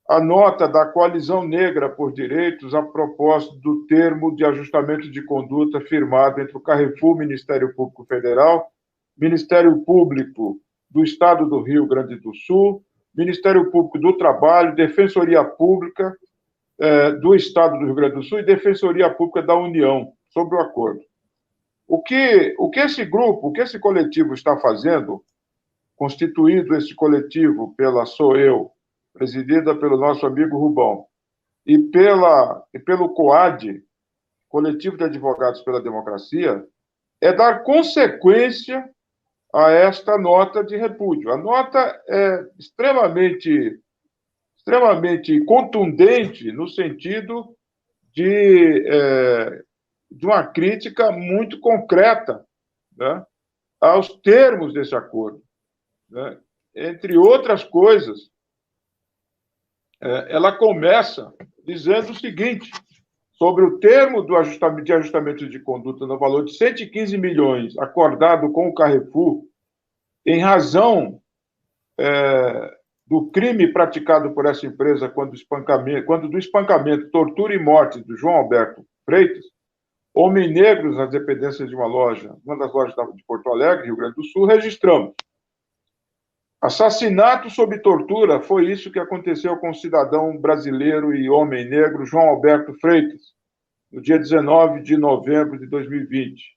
à nota da Coalizão Negra por Direitos a propósito do termo de ajustamento de conduta firmado entre o Carrefour, Ministério Público Federal, Ministério Público do Estado do Rio Grande do Sul, Ministério Público do Trabalho, Defensoria Pública do Estado do Rio Grande do Sul e Defensoria Pública da União sobre o acordo. O que esse grupo, o que esse coletivo está fazendo, constituído esse coletivo pela SOEU, presidida pelo nosso amigo Rubão, e pelo COAD, Coletivo de Advogados pela Democracia, é dar consequência a esta nota de repúdio. A nota é extremamente contundente no sentido de uma crítica muito concreta, né, aos termos desse acordo. Né? Entre outras coisas, ela começa dizendo o seguinte, sobre o termo de ajustamento de conduta no valor de 115 milhões acordado com o Carrefour, em razão do crime praticado por essa empresa quando do espancamento, tortura e morte do João Alberto Freitas, homem negro nas dependências de uma das lojas de Porto Alegre, Rio Grande do Sul, registramos. Assassinato sob tortura foi isso que aconteceu com o cidadão brasileiro e homem negro João Alberto Freitas, no dia 19 de novembro de 2020.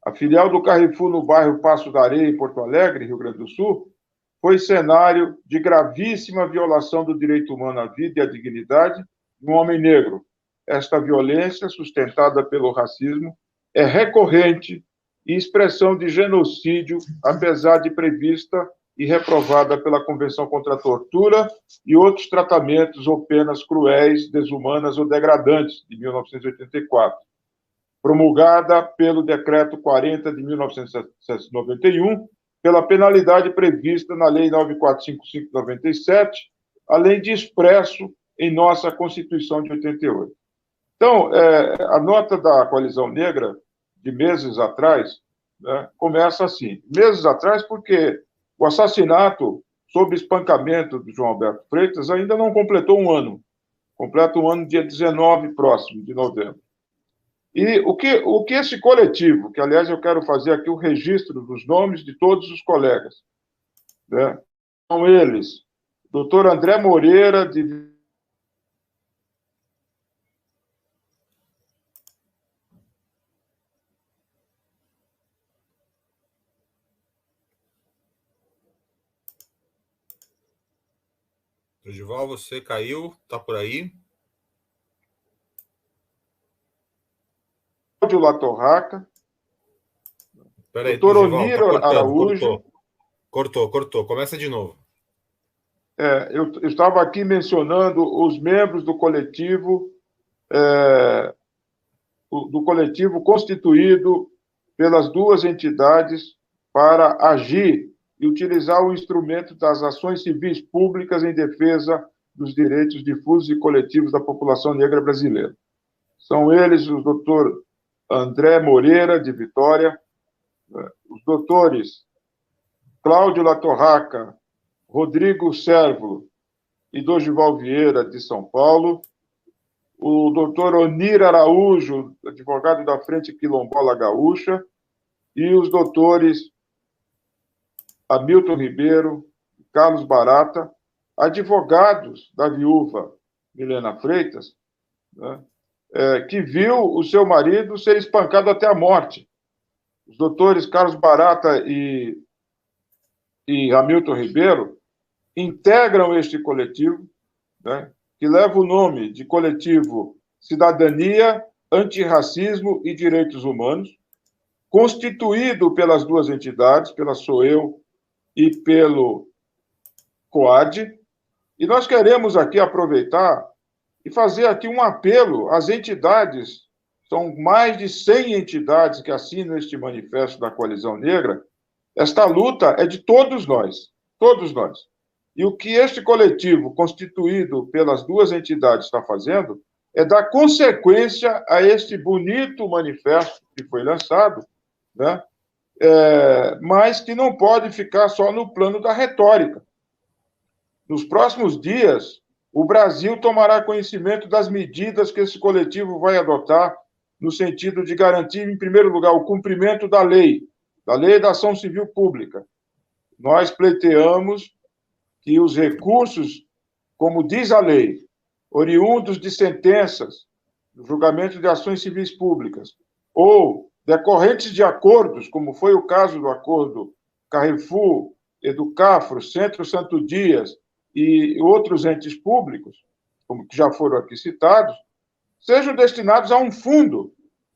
A filial do Carrefour no bairro Passo da Areia, em Porto Alegre, Rio Grande do Sul, foi cenário de gravíssima violação do direito humano à vida e à dignidade de um homem negro. Esta violência, sustentada pelo racismo, é recorrente e expressão de genocídio, apesar de prevista e reprovada pela Convenção contra a Tortura e outros tratamentos ou penas cruéis, desumanas ou degradantes, de 1984, promulgada pelo Decreto 40 de 1991, pela penalidade prevista na Lei 9455/97, além de expresso em nossa Constituição de 88. Então, a nota da Coalizão Negra, de meses atrás, né, começa assim. Meses atrás, porque o assassinato sob espancamento de João Alberto Freitas ainda não completou um ano. Completa um ano dia 19 próximo de novembro. E o que esse coletivo, que, aliás, eu quero fazer aqui o registro dos nomes de todos os colegas, né? São eles, doutor André Moreira, de Gival, você caiu? Está por aí? Cláudio Latorraca, Peraí, doutor Gival, Oniro Araújo. Cortou. Começa de novo. Eu estava aqui mencionando os membros do coletivo constituído pelas duas entidades para agir e utilizar o instrumento das ações civis públicas em defesa dos direitos difusos e coletivos da população negra brasileira. São eles o doutor André Moreira, de Vitória, os doutores Cláudio Latorraca, Rodrigo Sérvulo e Dorival Vieira, de São Paulo, o doutor Onir Araújo, advogado da Frente Quilombola Gaúcha, e os doutores Hamilton Ribeiro, Carlos Barata, advogados da viúva Milena Freitas, né, que viu o seu marido ser espancado até a morte. Os doutores Carlos Barata e Hamilton Ribeiro integram este coletivo, né, que leva o nome de Coletivo Cidadania, Antirracismo e Direitos Humanos, constituído pelas duas entidades, pela SOEU e pelo COAD, e nós queremos aqui aproveitar e fazer aqui um apelo às entidades, são mais de 100 entidades que assinam este manifesto da Coalizão Negra. Esta luta é de todos nós. E o que este coletivo, constituído pelas duas entidades, está fazendo é dar consequência a este bonito manifesto que foi lançado, né? Mas que não pode ficar só no plano da retórica. Nos próximos dias, o Brasil tomará conhecimento das medidas que esse coletivo vai adotar no sentido de garantir, em primeiro lugar, o cumprimento da lei da ação civil pública. Nós pleiteamos que os recursos, como diz a lei, oriundos de sentenças, julgamento de ações civis públicas, ou decorrentes de acordos, como foi o caso do acordo Carrefour, Educafro, Centro Santo Dias e outros entes públicos, como que já foram aqui citados, sejam destinados a um fundo,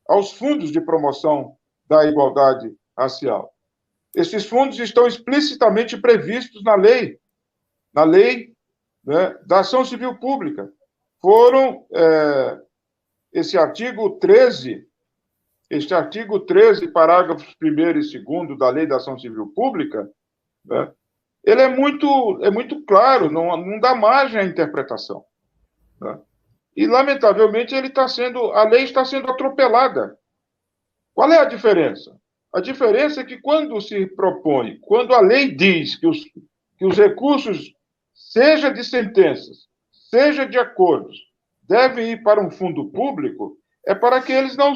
aos fundos de promoção da igualdade racial. Esses fundos estão explicitamente previstos na lei, né, da ação civil pública. Foram, esse artigo 13, parágrafos 1º e 2º da Lei da Ação Civil Pública, né, ele é muito claro, não dá margem à interpretação. Né? E, lamentavelmente, a lei está sendo atropelada. Qual é a diferença? A diferença é que quando a lei diz que os recursos, seja de sentenças, seja de acordos, devem ir para um fundo público, é para que eles não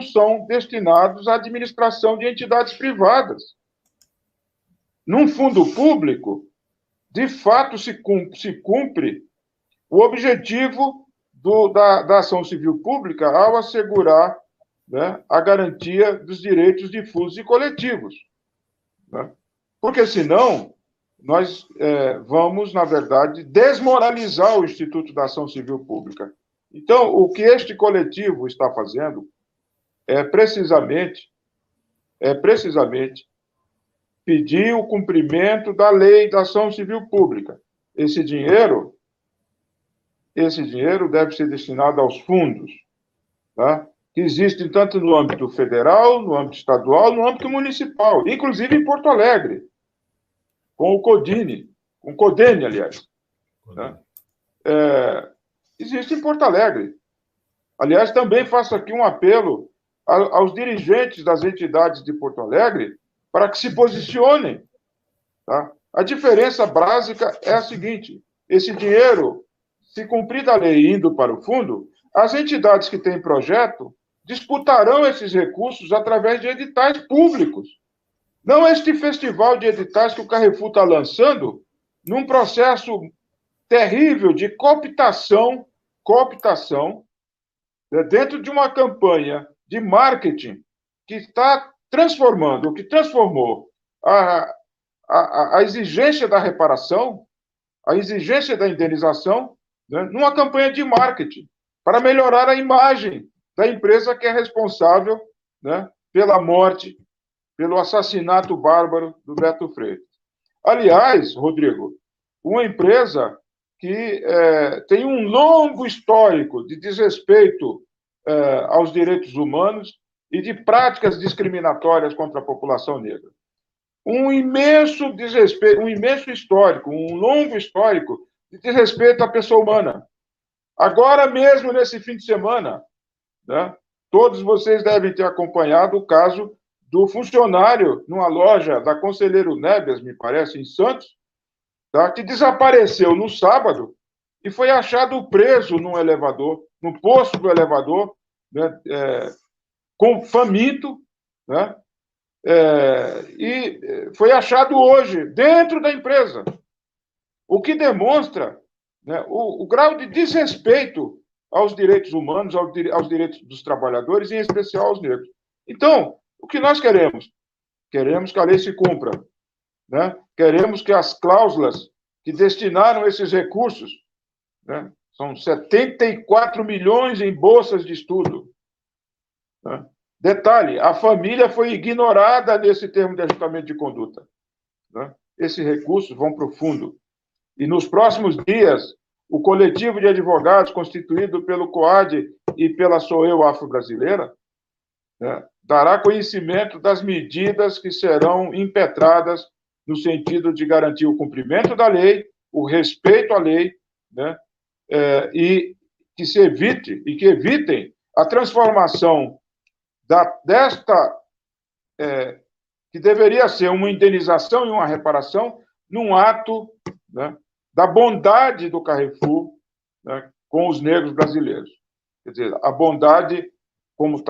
são destinados à administração de entidades privadas. Num fundo público, de fato, se cumpre o objetivo da ação civil pública ao assegurar, né, a garantia dos direitos difusos e coletivos. Né? Porque, senão, nós vamos, na verdade, desmoralizar o Instituto da Ação Civil Pública. Então, o que este coletivo está fazendo é precisamente pedir o cumprimento da lei da ação civil pública. Esse dinheiro deve ser destinado aos fundos, tá? Que existem tanto no âmbito federal, no âmbito estadual, no âmbito municipal, inclusive em Porto Alegre, com o CODENE, aliás. Né? Existe em Porto Alegre. Aliás, também faço aqui um apelo aos dirigentes das entidades de Porto Alegre para que se posicionem. Tá? A diferença básica é a seguinte: esse dinheiro, se cumprida a lei indo para o fundo, as entidades que têm projeto disputarão esses recursos através de editais públicos. Não este festival de editais que o Carrefour está lançando, num processo terrível de cooptação, dentro de uma campanha de marketing que transformou a exigência da reparação, a exigência da indenização, né, numa campanha de marketing, para melhorar a imagem da empresa que é responsável, né, pela morte, pelo assassinato bárbaro do Beto Freitas. Aliás, Rodrigo, uma empresa que tem um longo histórico de desrespeito aos direitos humanos e de práticas discriminatórias contra a população negra. Um imenso desrespeito, um imenso histórico, um longo histórico de desrespeito à pessoa humana. Agora mesmo, nesse fim de semana, né, todos vocês devem ter acompanhado o caso do funcionário numa loja da Conselheiro Nebias, me parece, em Santos, tá, que desapareceu no sábado e foi achado preso num elevador, no posto do elevador, né, faminto, né, e foi achado hoje dentro da empresa, o que demonstra, né, o grau de desrespeito aos direitos humanos, aos direitos dos trabalhadores, em especial aos negros. Então, o que nós queremos? Queremos que a lei se cumpra, né? Queremos que as cláusulas que destinaram esses recursos, né, são 74 milhões em bolsas de estudo. Né? Detalhe, a família foi ignorada nesse termo de ajustamento de conduta. Né? Esses recursos vão para o fundo. E nos próximos dias, o coletivo de advogados constituído pelo COAD e pela SOEU Afro-Brasileira, né, dará conhecimento das medidas que serão impetradas no sentido de garantir o cumprimento da lei, o respeito à lei, né, e que evitem a transformação que deveria ser uma indenização e uma reparação num ato, né, da bondade do Carrefour, né, com os negros brasileiros. Quer dizer, a bondade, como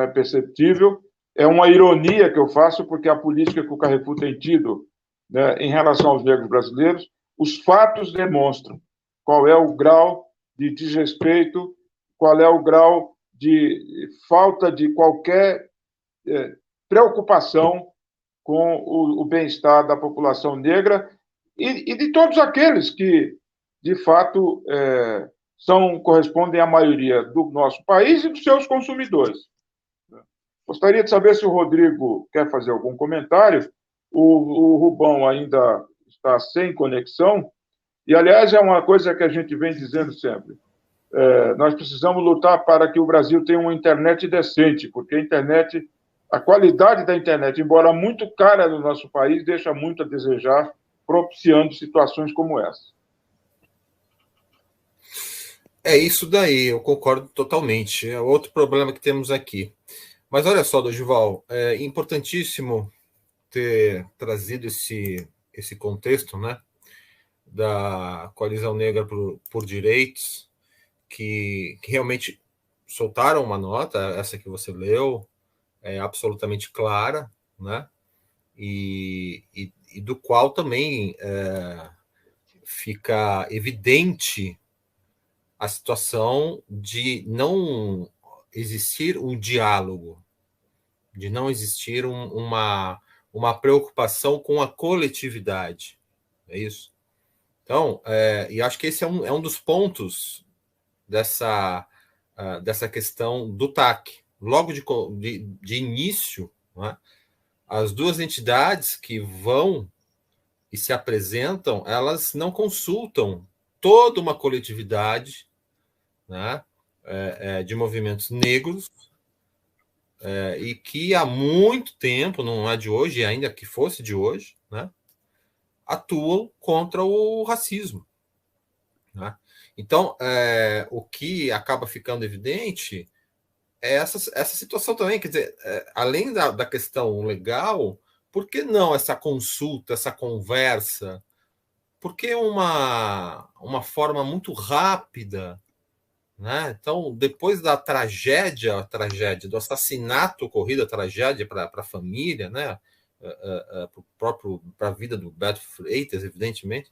é perceptível, é uma ironia que eu faço, porque a política que o Carrefour tem tido né, em relação aos negros brasileiros, os fatos demonstram qual é o grau de desrespeito, qual é o grau de falta de qualquer preocupação com o bem-estar da população negra e de todos aqueles que, de fato, correspondem à maioria do nosso país e dos seus consumidores. Gostaria de saber se o Rodrigo quer fazer algum comentário. O Rubão ainda está sem conexão. E, aliás, é uma coisa que a gente vem dizendo sempre. Nós precisamos lutar para que o Brasil tenha uma internet decente, porque a qualidade da internet, embora muito cara no nosso país, deixa muito a desejar, propiciando situações como essa. É isso daí, eu concordo totalmente. É outro problema que temos aqui. Mas olha só, Dorival, é importantíssimo ter trazido esse contexto, né, da Coalizão Negra por Direitos, que realmente soltaram uma nota, essa que você leu, é absolutamente clara, né, e do qual também fica evidente a situação de não existir um diálogo, de não existir uma preocupação com a coletividade. É isso? Então, e acho que esse é um dos pontos dessa questão do TAC. Logo de início, né, as duas entidades que vão e se apresentam, elas não consultam toda uma coletividade, né, de movimentos negros, e que há muito tempo, não é de hoje, ainda que fosse de hoje, né, atuam contra o racismo. Né? Então, o que acaba ficando evidente é essa situação também, quer dizer, além da questão legal, por que não essa consulta, essa conversa? Por que uma forma muito rápida? Né? Então, depois da tragédia do assassinato ocorrido, a tragédia para a família, né? Para a vida do Beto Freitas, evidentemente,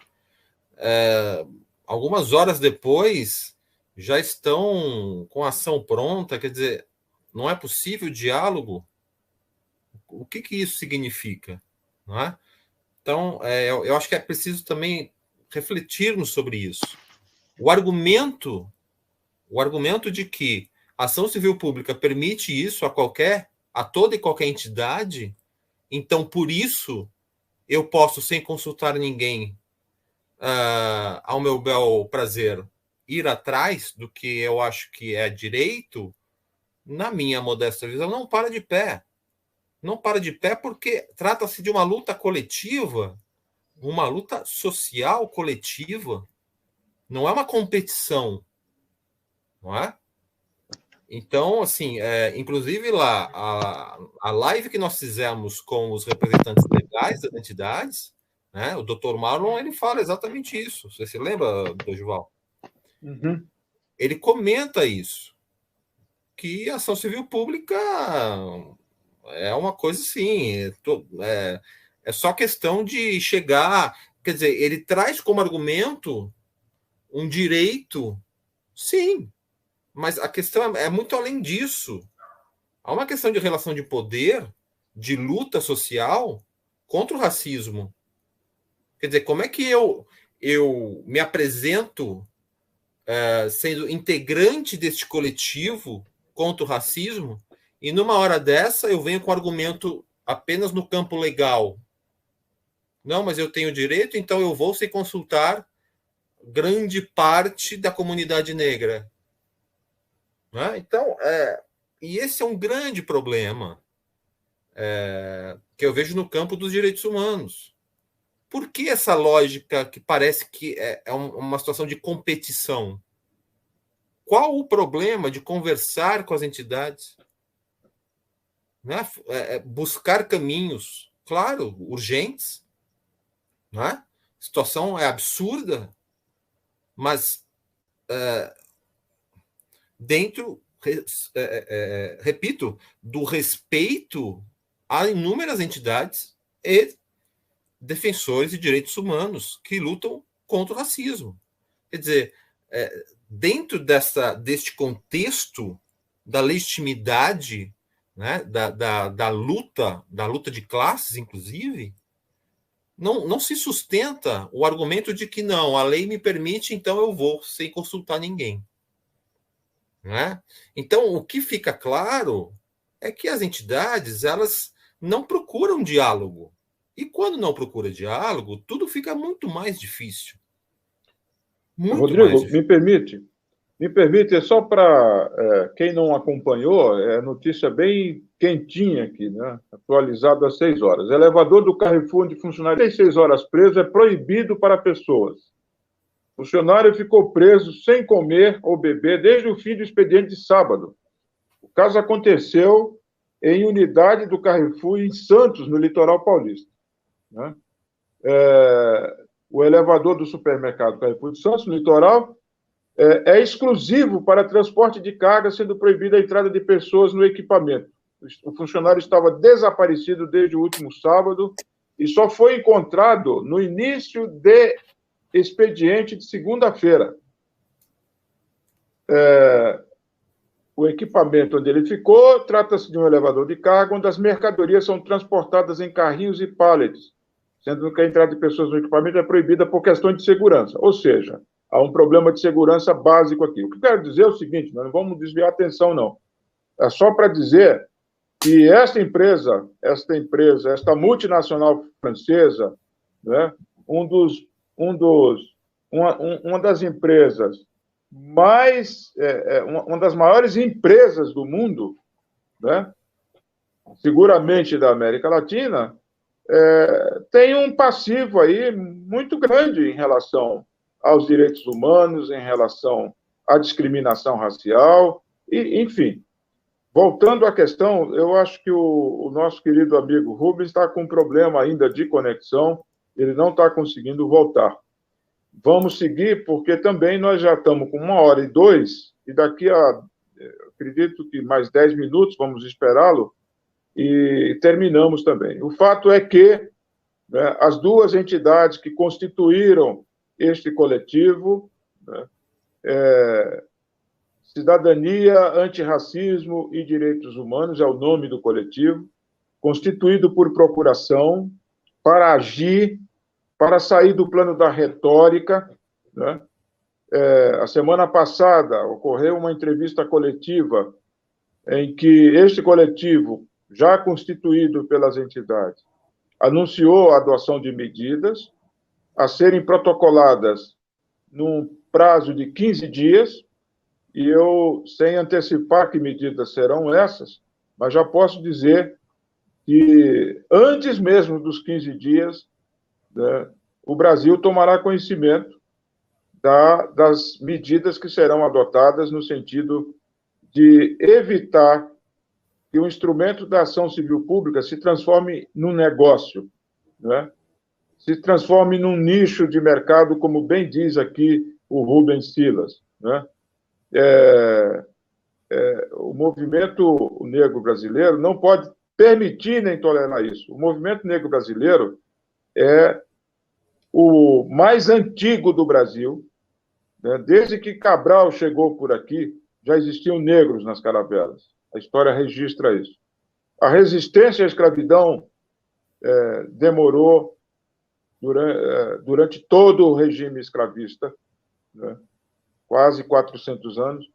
algumas horas depois já estão com a ação pronta, quer dizer, não é possível diálogo? O que isso significa? Não é? Então, eu acho que é preciso também refletirmos sobre isso. O argumento de que a ação civil pública permite isso a toda e qualquer entidade, então, por isso, eu posso, sem consultar ninguém, ao meu bel prazer, ir atrás do que eu acho que é direito, na minha modesta visão, não para de pé. Não para de pé porque trata-se de uma luta coletiva, uma luta social coletiva, não é uma competição, não é? Então, assim, inclusive lá, a live que nós fizemos com os representantes legais das entidades, né, o Dr. Marlon, ele fala exatamente isso. Você se lembra, Dorival? Uhum. Ele comenta isso, que a ação civil pública é uma coisa assim, é só questão de chegar, quer dizer, ele traz como argumento um direito, sim, mas a questão é muito além disso. Há uma questão de relação de poder, de luta social contra o racismo. Quer dizer, como é que eu me apresento sendo integrante deste coletivo contra o racismo e numa hora dessa eu venho com argumento apenas no campo legal. Não, mas eu tenho direito, então eu vou sem consultar grande parte da comunidade negra. Né? Então, e esse é um grande problema que eu vejo no campo dos direitos humanos. Por que essa lógica que parece que é uma situação de competição? Qual o problema de conversar com as entidades? Né? Buscar caminhos, claro, urgentes. Né? A situação é absurda, mas dentro, repito, do respeito a inúmeras entidades e defensores de direitos humanos que lutam contra o racismo. Quer dizer, dentro deste contexto da legitimidade, né, da luta de classes, inclusive, não se sustenta o argumento de que não, a lei me permite, então eu vou, sem consultar ninguém. Né? Então, o que fica claro é que as entidades, elas não procuram diálogo. E quando não procura diálogo, tudo fica muito mais difícil. Muito Rodrigo, mais difícil. Me permite, só para quem não acompanhou, é notícia bem quentinha aqui, né? Atualizado às 6 horas. Elevador do Carrefour de funcionário tem 6 horas preso, é proibido para pessoas. O funcionário ficou preso sem comer ou beber desde o fim do expediente de sábado. O caso aconteceu em unidade do Carrefour em Santos, no litoral paulista. Né? O elevador do supermercado Carrefour de Santos, no litoral, é exclusivo para transporte de carga, sendo proibida a entrada de pessoas no equipamento. O funcionário estava desaparecido desde o último sábado e só foi encontrado no início de expediente de segunda-feira. O equipamento onde ele ficou trata-se de um elevador de carga, onde as mercadorias são transportadas em carrinhos e pallets, sendo que a entrada de pessoas no equipamento é proibida por questões de segurança. Ou seja, há um problema de segurança básico aqui. O que eu quero dizer é o seguinte, nós não vamos desviar a atenção, não. É só para dizer que esta multinacional francesa, né, uma das empresas uma das maiores empresas do mundo, né, seguramente da América Latina, tem um passivo aí muito grande em relação aos direitos humanos, em relação à discriminação racial, e, enfim. Voltando à questão, eu acho que o nosso querido amigo Rubens está com um problema ainda de conexão, ele não está conseguindo voltar. Vamos seguir, porque também nós já estamos com 1h02, e daqui a, acredito que mais 10 minutos, vamos esperá-lo, e terminamos também. O fato é que, né, as duas entidades que constituíram este coletivo, né, Cidadania, Antirracismo e Direitos Humanos, é o nome do coletivo, constituído por procuração para agir, para sair do plano da retórica. Né? A semana passada ocorreu uma entrevista coletiva em que este coletivo, já constituído pelas entidades, anunciou a adoção de medidas a serem protocoladas num prazo de 15 dias, e eu, sem antecipar que medidas serão essas, mas já posso dizer que antes mesmo dos 15 dias, né, o Brasil tomará conhecimento das medidas que serão adotadas no sentido de evitar que o instrumento da ação civil pública se transforme num negócio, né? Se transforme num nicho de mercado, como bem diz aqui o Rubens Silas. Né? O movimento negro brasileiro não pode permitir nem tolerar isso. O movimento negro brasileiro é o mais antigo do Brasil. Né? Desde que Cabral chegou por aqui, já existiam negros nas caravelas. A história registra isso. A resistência à escravidão demorou durante todo o regime escravista, né? Quase 400 anos,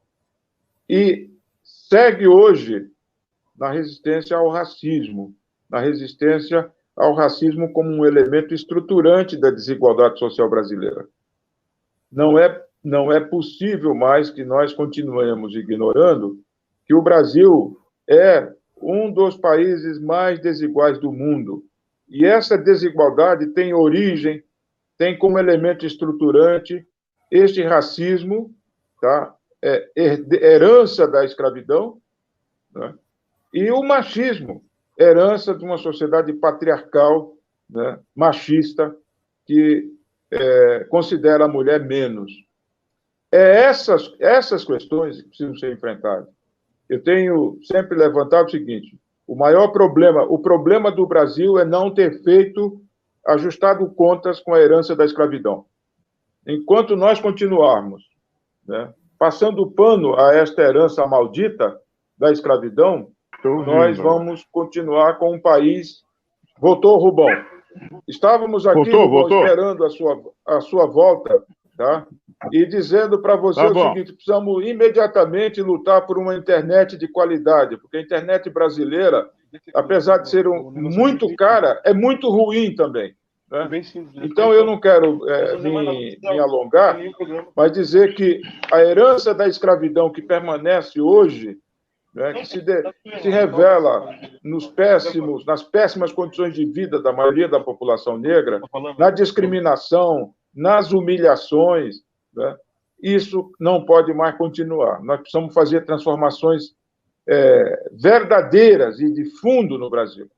e segue hoje na resistência ao racismo, como um elemento estruturante da desigualdade social brasileira. Não é possível mais que nós continuemos ignorando que o Brasil é um dos países mais desiguais do mundo. E essa desigualdade tem origem, tem como elemento estruturante este racismo, tá? Herança da escravidão, né? E o machismo, herança de uma sociedade patriarcal, né? Machista, que considera a mulher menos. Essas questões que precisam ser enfrentadas. Eu tenho sempre levantado o seguinte: o problema do Brasil é não ter feito ajustado contas com a herança da escravidão. Enquanto nós continuarmos, né, passando pano a esta herança maldita da escravidão, nós vamos continuar com um país... Voltou, Rubão? Estávamos aqui, Rubão, esperando a sua volta, tá? E dizendo para você o seguinte: precisamos imediatamente lutar por uma internet de qualidade, porque a internet brasileira, apesar de ser muito cara, é muito ruim também. Né? Então, eu não quero me alongar, mas dizer que a herança da escravidão que permanece hoje, né, que se revela nas péssimas condições de vida da maioria da população negra, na discriminação, nas humilhações, né, isso não pode mais continuar. Nós precisamos fazer transformações verdadeiras e de fundo no Brasil.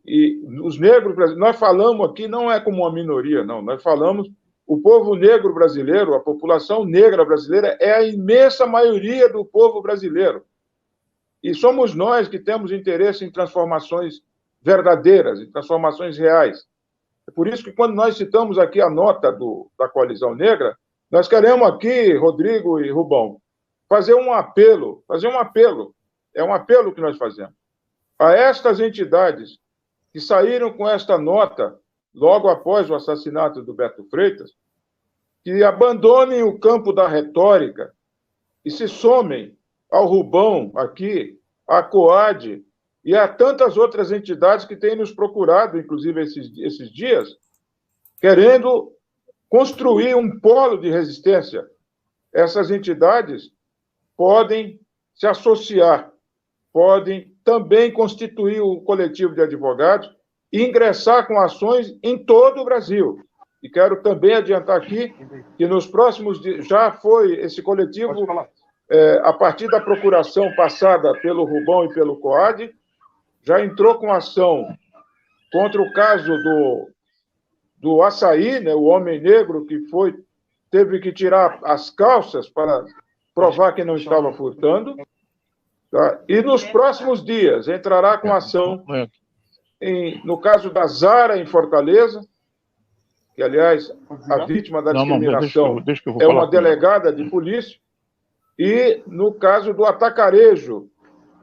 E os negros, nós falamos aqui, não é como uma minoria, não, nós falamos, o povo negro brasileiro, a população negra brasileira é a imensa maioria do povo brasileiro. E somos nós que temos interesse em transformações verdadeiras, em transformações reais. É por isso que, quando nós citamos aqui a nota da Coalizão Negra, nós queremos aqui, Rodrigo e Rubão, fazer um apelo. É um apelo que nós fazemos a estas entidades que saíram com esta nota logo após o assassinato do Beto Freitas, que abandonem o campo da retórica e se somem ao Rubão aqui, à COAD e a tantas outras entidades que têm nos procurado, inclusive esses dias, querendo construir um polo de resistência. Essas entidades podem se associar, podem também constituir o coletivo de advogados e ingressar com ações em todo o Brasil. E quero também adiantar aqui que nos próximos dias já foi esse coletivo... a partir da procuração passada pelo Rubão e pelo COAD, já entrou com ação contra o caso do Açaí, né, o homem negro que teve que tirar as calças para provar que não estava furtando. Tá? E nos próximos dias entrará com ação no caso da Zara, em Fortaleza, que, aliás, a vítima da discriminação é uma delegada de polícia. E no caso do Atacarejo,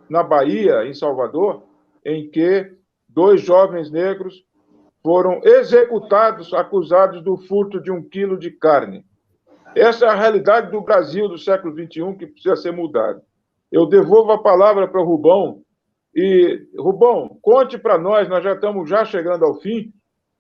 na Bahia, em Salvador, em que 2 jovens negros foram executados, acusados do furto de 1 quilo de carne. Essa é a realidade do Brasil do século XXI que precisa ser mudada. Eu devolvo a palavra para o Rubão. E, Rubão, conte para nós já estamos chegando ao fim,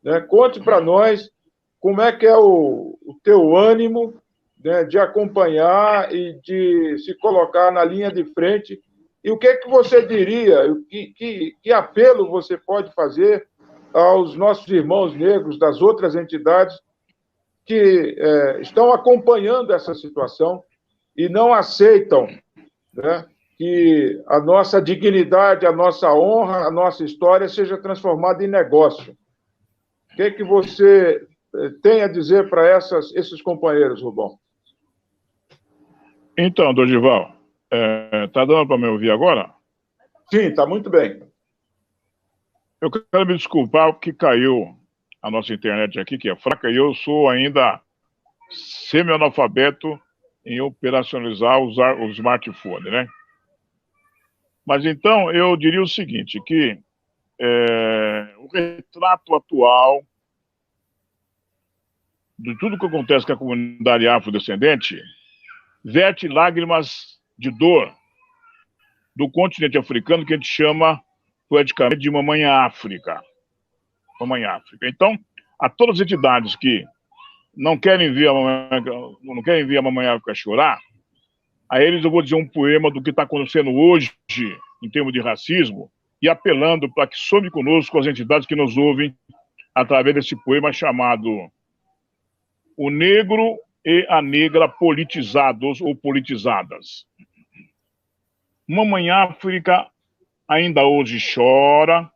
né? Conte para nós como é que é o teu ânimo, né, de acompanhar e de se colocar na linha de frente. E o que é que você diria, que apelo você pode fazer aos nossos irmãos negros das outras entidades que estão acompanhando essa situação e não aceitam, né, que a nossa dignidade, a nossa honra, a nossa história seja transformada em negócio? O que é que você tem a dizer para esses companheiros, Rubão? Então, Dorival, está dando para me ouvir agora? Sim, está muito bem. Eu quero me desculpar porque caiu a nossa internet aqui, que é fraca, e eu sou ainda semi-analfabeto em operacionalizar, usar o smartphone, né? Mas então, eu diria o seguinte, que o retrato atual de tudo que acontece com a comunidade afrodescendente verte lágrimas de dor do continente africano, que a gente chama poeticamente de Mamãe África. Mamãe África. Então, a todas as entidades que não querem ver a Mamãe África chorar, a eles eu vou dizer um poema do que está acontecendo hoje em termos de racismo e apelando para que some conosco as entidades que nos ouvem através desse poema chamado O Negro e a Negra Politizados ou Politizadas. Mamãe África ainda hoje chora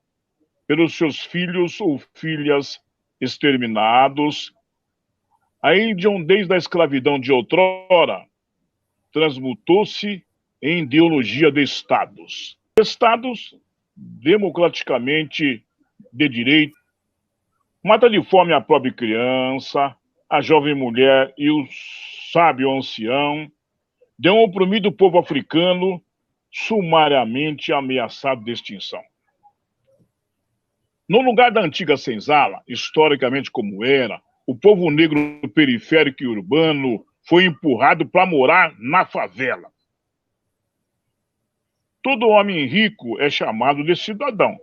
pelos seus filhos ou filhas exterminados. A hediondez da escravidão de outrora transmutou-se em ideologia de Estados. Estados democraticamente de direito, Mata de fome a pobre criança, a jovem mulher e o sábio ancião. Deu um oprimido povo africano, sumariamente ameaçado de extinção. No lugar da antiga senzala, historicamente como era, o povo negro periférico e urbano foi empurrado para morar na favela. Todo homem rico é chamado de cidadão,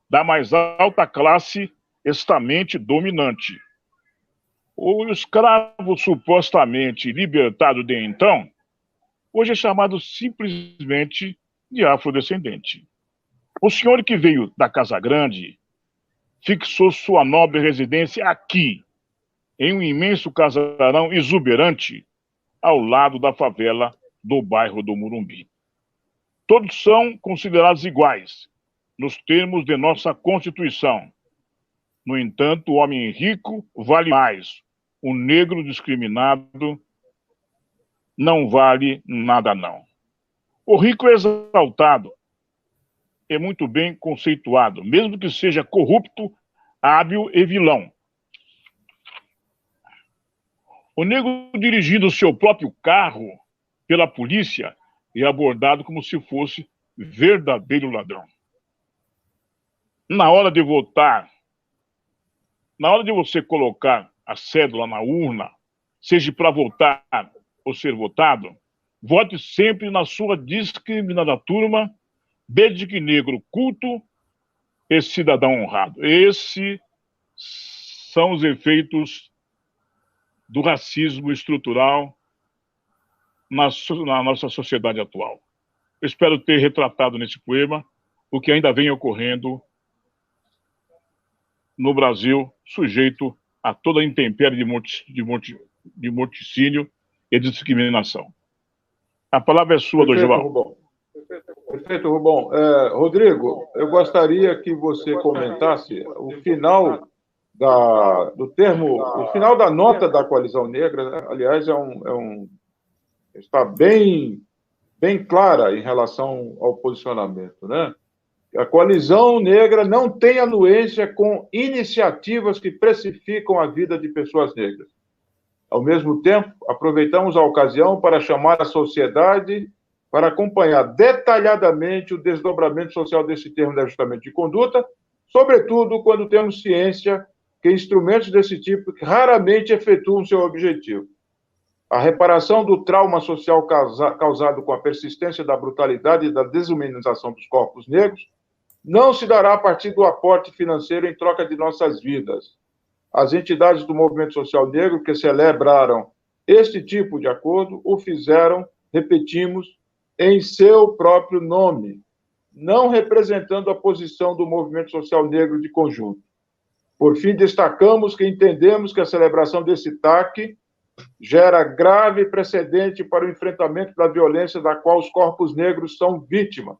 da mais alta classe estamente dominante. O escravo supostamente libertado de então, hoje é chamado simplesmente de afrodescendente. O senhor que veio da Casa Grande fixou sua nobre residência aqui, em um imenso casarão exuberante, ao lado da favela do bairro do Morumbi. Todos são considerados iguais, nos termos de nossa Constituição. No entanto, o homem rico vale mais. O negro discriminado não vale nada, não. O rico é exaltado, é muito bem conceituado, mesmo que seja corrupto, hábil e vilão. O negro dirigindo o seu próprio carro pela polícia é abordado como se fosse verdadeiro ladrão. Na hora de votar, na hora de você colocar a cédula na urna, seja para votar ou ser votado, vote sempre na sua discriminada turma, desde que negro culto e cidadão honrado. Esses são os efeitos do racismo estrutural na nossa sociedade atual. Eu espero ter retratado nesse poema o que ainda vem ocorrendo no Brasil, sujeito a toda a intempérie de morticínio e discriminação. A palavra é sua, Dr. João. Perfeito, Rubão. Rodrigo, eu gostaria que você comentasse o final o final da nota da Coalizão Negra, né? Aliás, está bem clara em relação ao posicionamento, né? A Coalizão Negra não tem anuência com iniciativas que precificam a vida de pessoas negras. Ao mesmo tempo, aproveitamos a ocasião para chamar a sociedade para acompanhar detalhadamente o desdobramento social desse termo de ajustamento de conduta, sobretudo quando temos ciência que instrumentos desse tipo raramente efetuam seu objetivo. A reparação do trauma social causado com a persistência da brutalidade e da desumanização dos corpos negros não se dará a partir do aporte financeiro em troca de nossas vidas. As entidades do movimento social negro que celebraram este tipo de acordo o fizeram, repetimos, em seu próprio nome, não representando a posição do movimento social negro de conjunto. Por fim, destacamos que entendemos que a celebração desse TAC gera grave precedente para o enfrentamento da violência da qual os corpos negros são vítimas.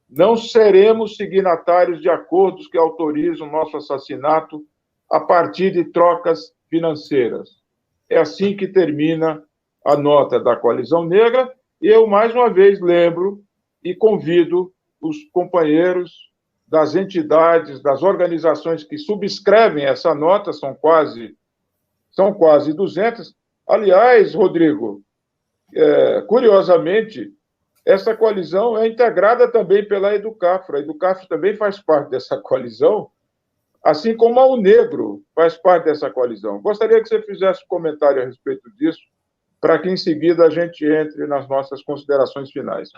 Não seremos signatários de acordos que autorizam nosso assassinato a partir de trocas financeiras. É assim que termina a nota da Coalizão Negra, e eu, mais uma vez, lembro e convido os companheiros das entidades, das organizações que subscrevem essa nota, são quase 200. Aliás, Rodrigo, curiosamente, essa coalizão é integrada também pela Educafro. A Educafro também faz parte dessa coalizão, assim como a Unegro faz parte dessa coalizão. Gostaria que você fizesse um comentário a respeito disso, para que em seguida a gente entre nas nossas considerações finais.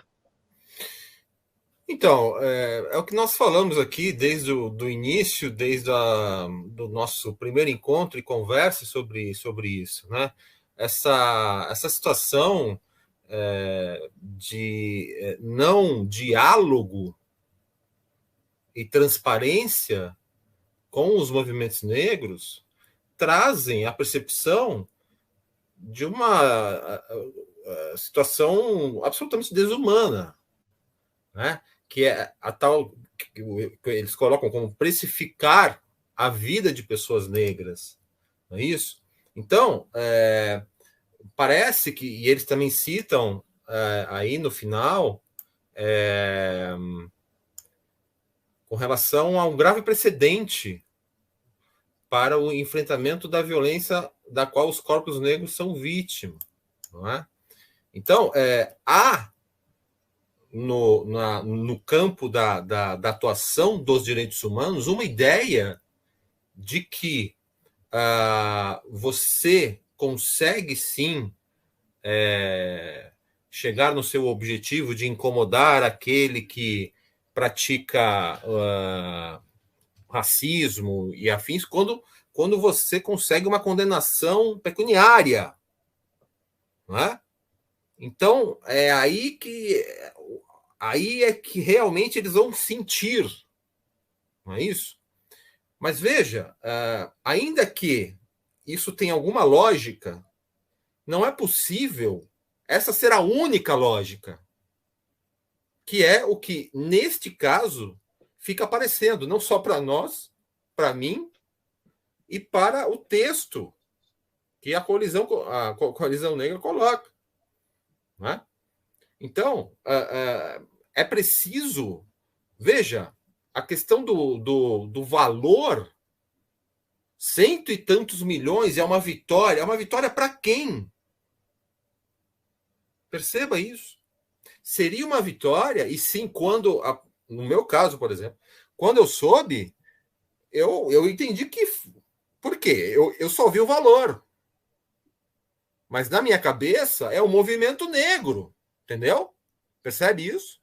Então, é o que nós falamos aqui desde o início, desde do nosso primeiro encontro e conversa sobre isso, né? Essa situação de não diálogo e transparência com os movimentos negros trazem a percepção de uma situação absolutamente desumana, né? Que é a tal que eles colocam como precificar a vida de pessoas negras, não é isso? Então, parece que, e eles também citam aí no final, com relação a um grave precedente para o enfrentamento da violência da qual os corpos negros são vítimas. Não é? Então, há no campo da atuação dos direitos humanos uma ideia de que você consegue sim chegar no seu objetivo de incomodar aquele que pratica racismo e afins quando você consegue uma condenação pecuniária, não é? Então aí é que realmente eles vão sentir, não é isso? Mas veja, ainda que isso tenha alguma lógica, não é possível essa ser a única lógica, que é o que, neste caso, fica aparecendo, não só para nós, para mim, e para o texto que a coalizão negra coloca. Não é? Então, é preciso, veja, a questão do valor, 100 e tantos milhões é uma vitória para quem? Perceba isso. Seria uma vitória, e sim, no meu caso, por exemplo, quando eu soube, eu entendi que... Por quê? Eu só vi o valor. Mas na minha cabeça é o movimento negro, entendeu? Percebe isso?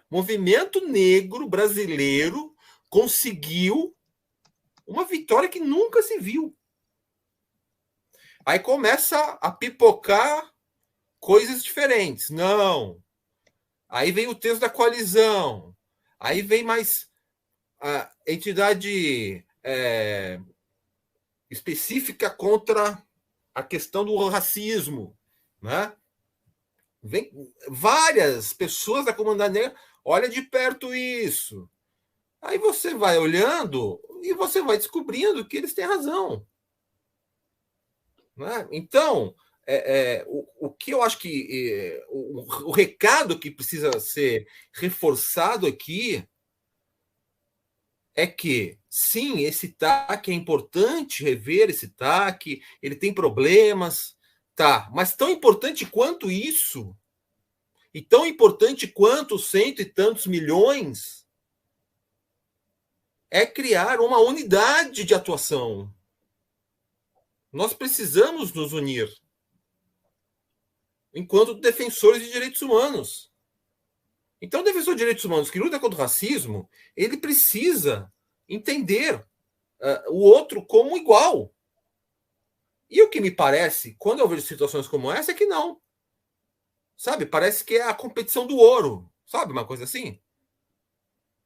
Movimento negro brasileiro conseguiu uma vitória que nunca se viu. Aí começa a pipocar coisas diferentes. Não. Aí vem o texto da coalizão. Aí vem mais a entidade específica contra a questão do racismo, né? Vem várias pessoas da comunidade negra, olha de perto isso. Aí você vai olhando e você vai descobrindo que eles têm razão. Né? Então, o que eu acho que o recado que precisa ser reforçado aqui é que, sim, esse TAC é importante rever esse TAC, ele tem problemas, tá, mas tão importante quanto isso, e tão importante quanto os 100 e tantos milhões, é criar uma unidade de atuação. Nós precisamos nos unir enquanto defensores de direitos humanos. Então, o defensor de direitos humanos que luta contra o racismo, ele precisa entender o outro como igual. E o que me parece, quando eu vejo situações como essa, é que não. Sabe? Parece que é a competição do ouro. Sabe? Uma coisa assim.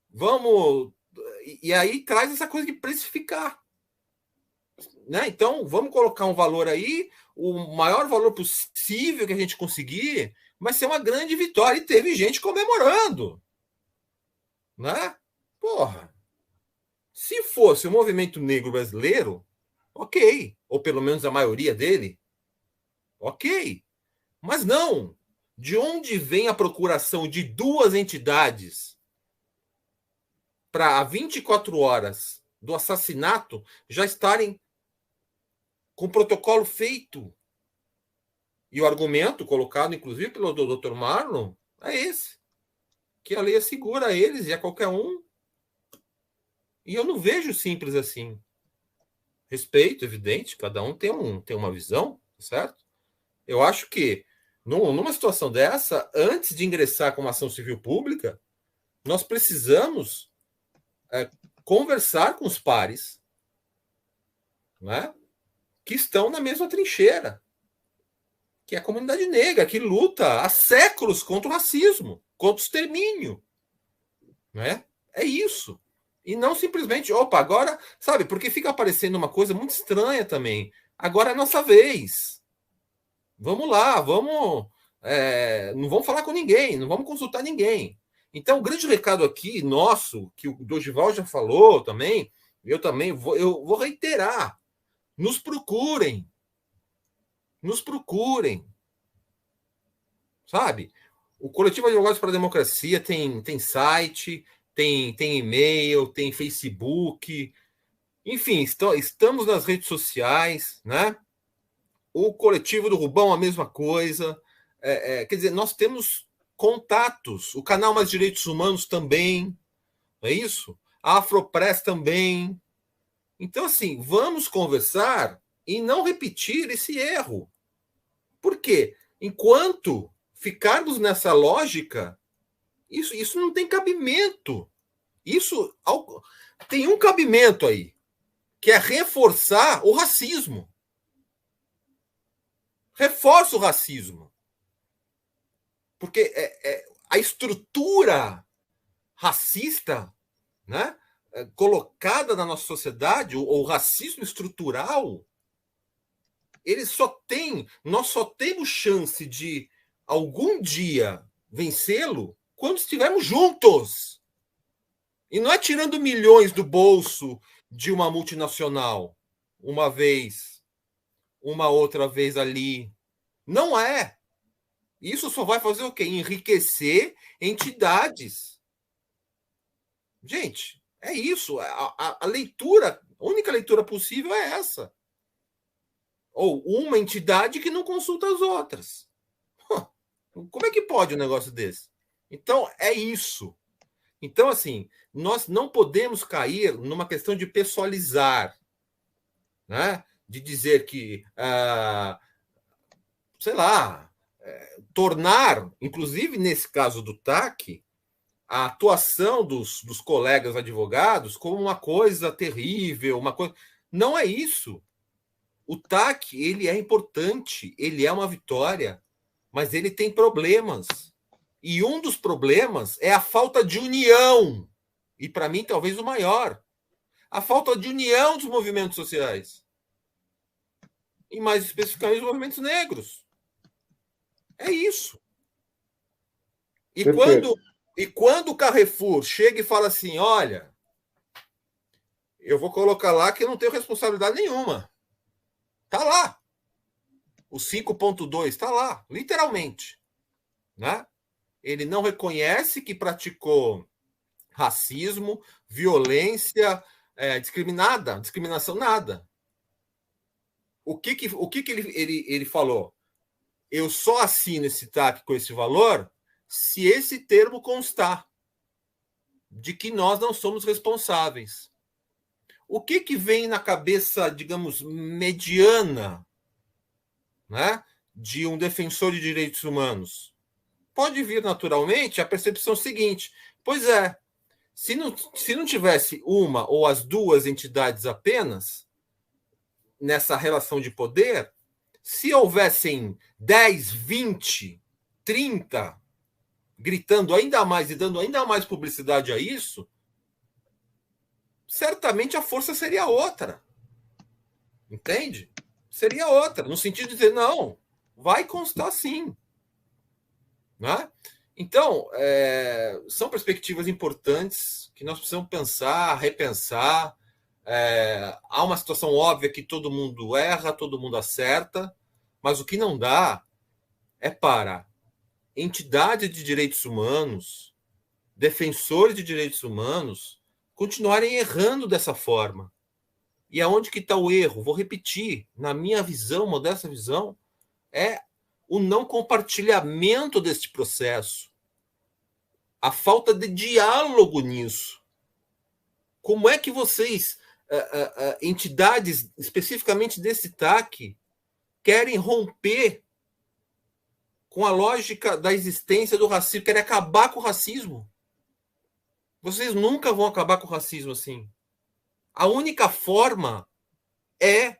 Vamos... E aí traz essa coisa de precificar. Né? Então, vamos colocar um valor aí, o maior valor possível que a gente conseguir, vai ser uma grande vitória. E teve gente comemorando. Né? Porra. Se fosse o movimento negro brasileiro, ok. Ou pelo menos a maioria dele, ok. Mas não. De onde vem a procuração de duas entidades para, a 24 horas do assassinato, já estarem com o protocolo feito? E o argumento colocado, inclusive, pelo Dr. Marlon, é esse. Que a lei assegura a eles e a qualquer um. E eu não vejo simples assim. Respeito, evidente, cada um tem uma visão, certo? Eu acho que, numa situação dessa, antes de ingressar com uma ação civil pública, nós precisamos conversar com os pares, né, que estão na mesma trincheira, que é a comunidade negra, que luta há séculos contra o racismo, contra o extermínio. Né? É isso. E não simplesmente, opa, agora, sabe, porque fica aparecendo uma coisa muito estranha também. Agora é a nossa vez. Vamos lá, não vamos falar com ninguém, não vamos consultar ninguém. Então, o grande recado aqui, nosso, que o Dorival já falou também, eu vou reiterar. Nos procurem. Nos procurem. Sabe? O Coletivo Advogados para a Democracia tem site, tem e-mail, tem Facebook. Enfim, estamos nas redes sociais, né? O coletivo do Rubão, a mesma coisa. Quer dizer, nós temos contatos. O canal Mais Direitos Humanos também, não é isso? A Afropress também. Então, assim, vamos conversar e não repetir esse erro. Por quê? Enquanto ficarmos nessa lógica, isso não tem cabimento. Isso tem um cabimento aí, que é reforçar o racismo. Reforça o racismo. Porque a estrutura racista, né, colocada na nossa sociedade, o racismo estrutural, nós só temos chance de algum dia vencê-lo quando estivermos juntos. E não é tirando milhões do bolso de uma multinacional, uma vez, uma outra vez ali. Não é. Isso só vai fazer o quê? Enriquecer entidades. Gente, é isso. A leitura, a única leitura possível é essa. Ou uma entidade que não consulta as outras. Como é que pode um negócio desse? Então, é isso. Então, assim, nós não podemos cair numa questão de pessoalizar, né? De dizer que, sei lá, tornar, inclusive nesse caso do TAC, a atuação dos colegas advogados como uma coisa terrível, uma coisa. Não é isso. O TAC, ele é importante, ele é uma vitória, mas ele tem problemas. E um dos problemas é a falta de união. E, para mim, talvez o maior. A falta de união dos movimentos sociais. E, mais especificamente, os movimentos negros. É isso. E quando o Carrefour chega e fala assim, olha, eu vou colocar lá que eu não tenho responsabilidade nenhuma. Está lá. O 5.2 está lá, literalmente. Né? Ele não reconhece que praticou racismo, violência, discriminação, nada. O que ele falou? Eu só assino esse TAC com esse valor se esse termo constar de que nós não somos responsáveis. O que vem na cabeça, digamos, mediana, né, de um defensor de direitos humanos? Pode vir naturalmente a percepção seguinte: pois é, se não tivesse uma ou as duas entidades apenas nessa relação de poder, se houvessem 10, 20, 30 gritando ainda mais e dando ainda mais publicidade a isso, certamente a força seria outra. Entende? Seria outra, no sentido de dizer, não, vai constar sim. Né? Então, são perspectivas importantes que nós precisamos pensar, repensar. Há uma situação óbvia que todo mundo erra, todo mundo acerta, mas o que não dá é para entidades de direitos humanos, defensores de direitos humanos, continuarem errando dessa forma. E aonde que está o erro? Vou repetir, na minha visão, modesta visão, é o não compartilhamento deste processo, a falta de diálogo nisso. Como é que vocês, entidades especificamente desse TAC, querem romper com a lógica da existência do racismo, querem acabar com o racismo? Vocês nunca vão acabar com o racismo assim. A única forma é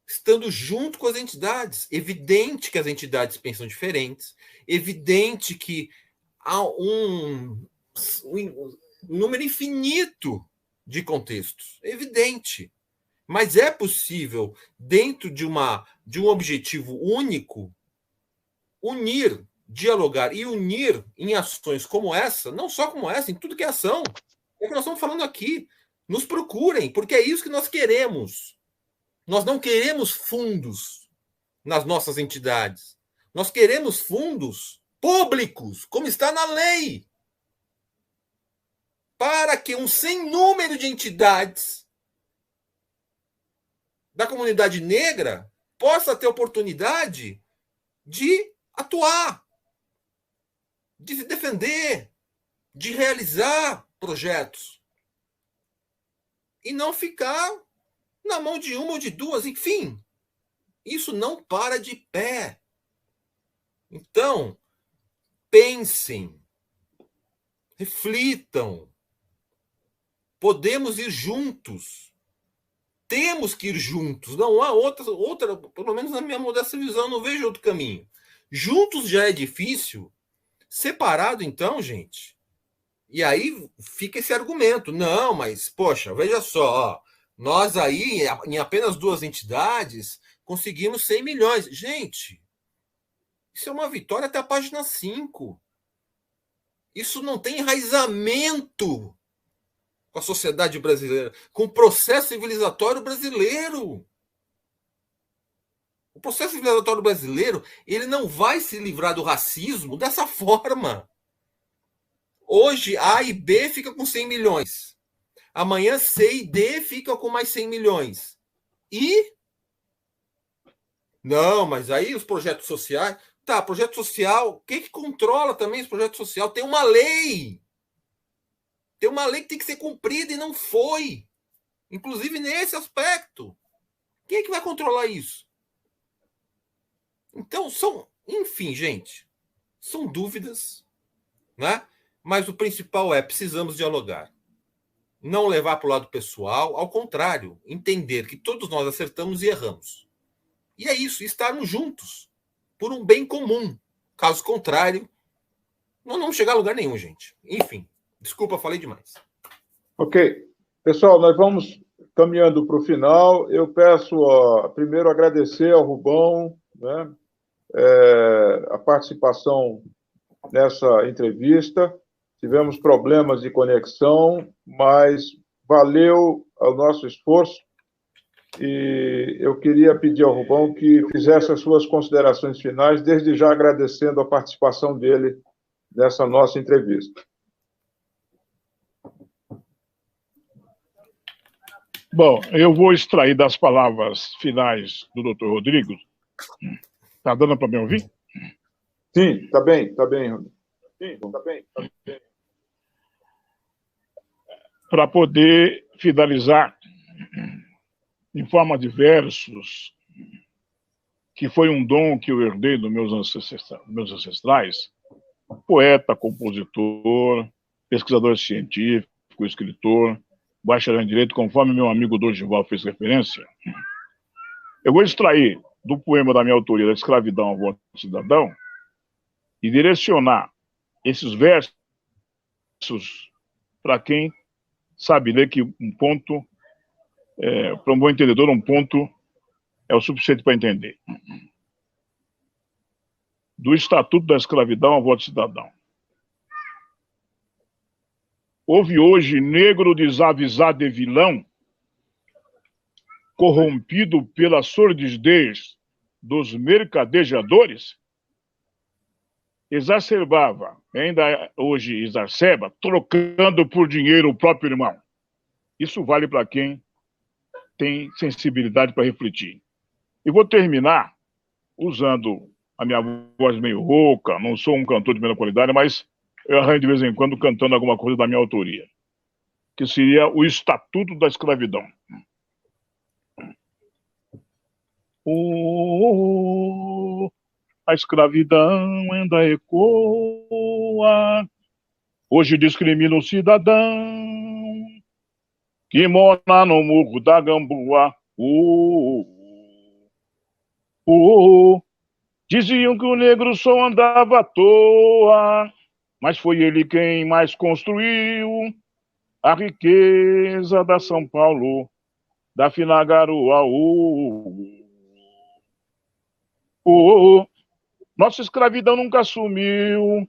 estando junto com as entidades. Evidente que as entidades pensam diferentes, evidente que há um número infinito de contextos. Evidente. Mas é possível, dentro de um objetivo único, unir, dialogar e unir em ações como essa, não só como essa, em tudo que é ação. É o que nós estamos falando aqui. Nos procurem, porque é isso que nós queremos. Nós não queremos fundos nas nossas entidades. Nós queremos fundos públicos, como está na lei, para que um sem número de entidades da comunidade negra possa ter oportunidade de atuar, de se defender, de realizar projetos. E não ficar na mão de uma ou de duas, enfim. Isso não para de pé. Então, pensem, reflitam. Podemos ir juntos. Temos que ir juntos. Não há outra, pelo menos na minha modesta visão, não vejo outro caminho. Juntos já é difícil. Separado, então, gente. E aí fica esse argumento. Não, mas, poxa, veja só, ó, nós aí, em apenas 2 entidades, conseguimos 100 milhões. Gente, isso é uma vitória até a página 5. Isso não tem enraizamento com a sociedade brasileira, com o processo civilizatório brasileiro. O processo civilizatório brasileiro, ele não vai se livrar do racismo dessa forma. Hoje, A e B fica com 100 milhões. Amanhã, C e D ficam com mais 100 milhões. E? Não, mas aí os projetos sociais... Tá, projeto social, quem que controla também esse projeto social? Tem uma lei. Tem uma lei que tem que ser cumprida e não foi. Inclusive nesse aspecto. Quem é que vai controlar isso? Então, enfim, gente, são dúvidas, né? Mas o principal é, precisamos dialogar. Não levar para o lado pessoal, ao contrário, entender que todos nós acertamos e erramos. E é isso, estarmos juntos, por um bem comum. Caso contrário, não vamos chegar a lugar nenhum, gente. Enfim, desculpa, falei demais. Ok. Pessoal, nós vamos caminhando para o final. Eu peço, primeiro, agradecer ao Rubão, né, a participação nessa entrevista. Tivemos problemas de conexão, mas valeu o nosso esforço. E eu queria pedir ao Rubão que fizesse as suas considerações finais, desde já agradecendo a participação dele nessa nossa entrevista. Bom, eu vou extrair das palavras finais do Dr. Rodrigo. Está dando para me ouvir? Sim, está bem, Rodrigo. Sim, está bem. Para poder finalizar em forma de versos, que foi um dom que eu herdei dos meus ancestrais, poeta, compositor, pesquisador científico, escritor, bacharel em Direito, conforme meu amigo Dorival fez referência. Eu vou extrair do poema da minha autoria, da Escravidão ao Voto do Cidadão, e direcionar esses versos para quem sabe ler que um ponto, para um bom entendedor, um ponto é o suficiente para entender. Do Estatuto da Escravidão ao Voto do Cidadão. Houve hoje negro desavisado e vilão, corrompido pela sordidez dos mercadejadores, exacerbava, ainda hoje exacerba, trocando por dinheiro o próprio irmão. Isso vale para quem tem sensibilidade para refletir. E vou terminar usando a minha voz meio rouca, não sou um cantor de melhor qualidade, mas eu arranjo de vez em quando cantando alguma coisa da minha autoria, que seria o Estatuto da Escravidão. A escravidão ainda ecoa, hoje discrimina o cidadão que mora no morro da Gamboa. Diziam que o negro só andava à toa, mas foi ele quem mais construiu a riqueza da São Paulo, da fina garoa. Nossa escravidão nunca sumiu,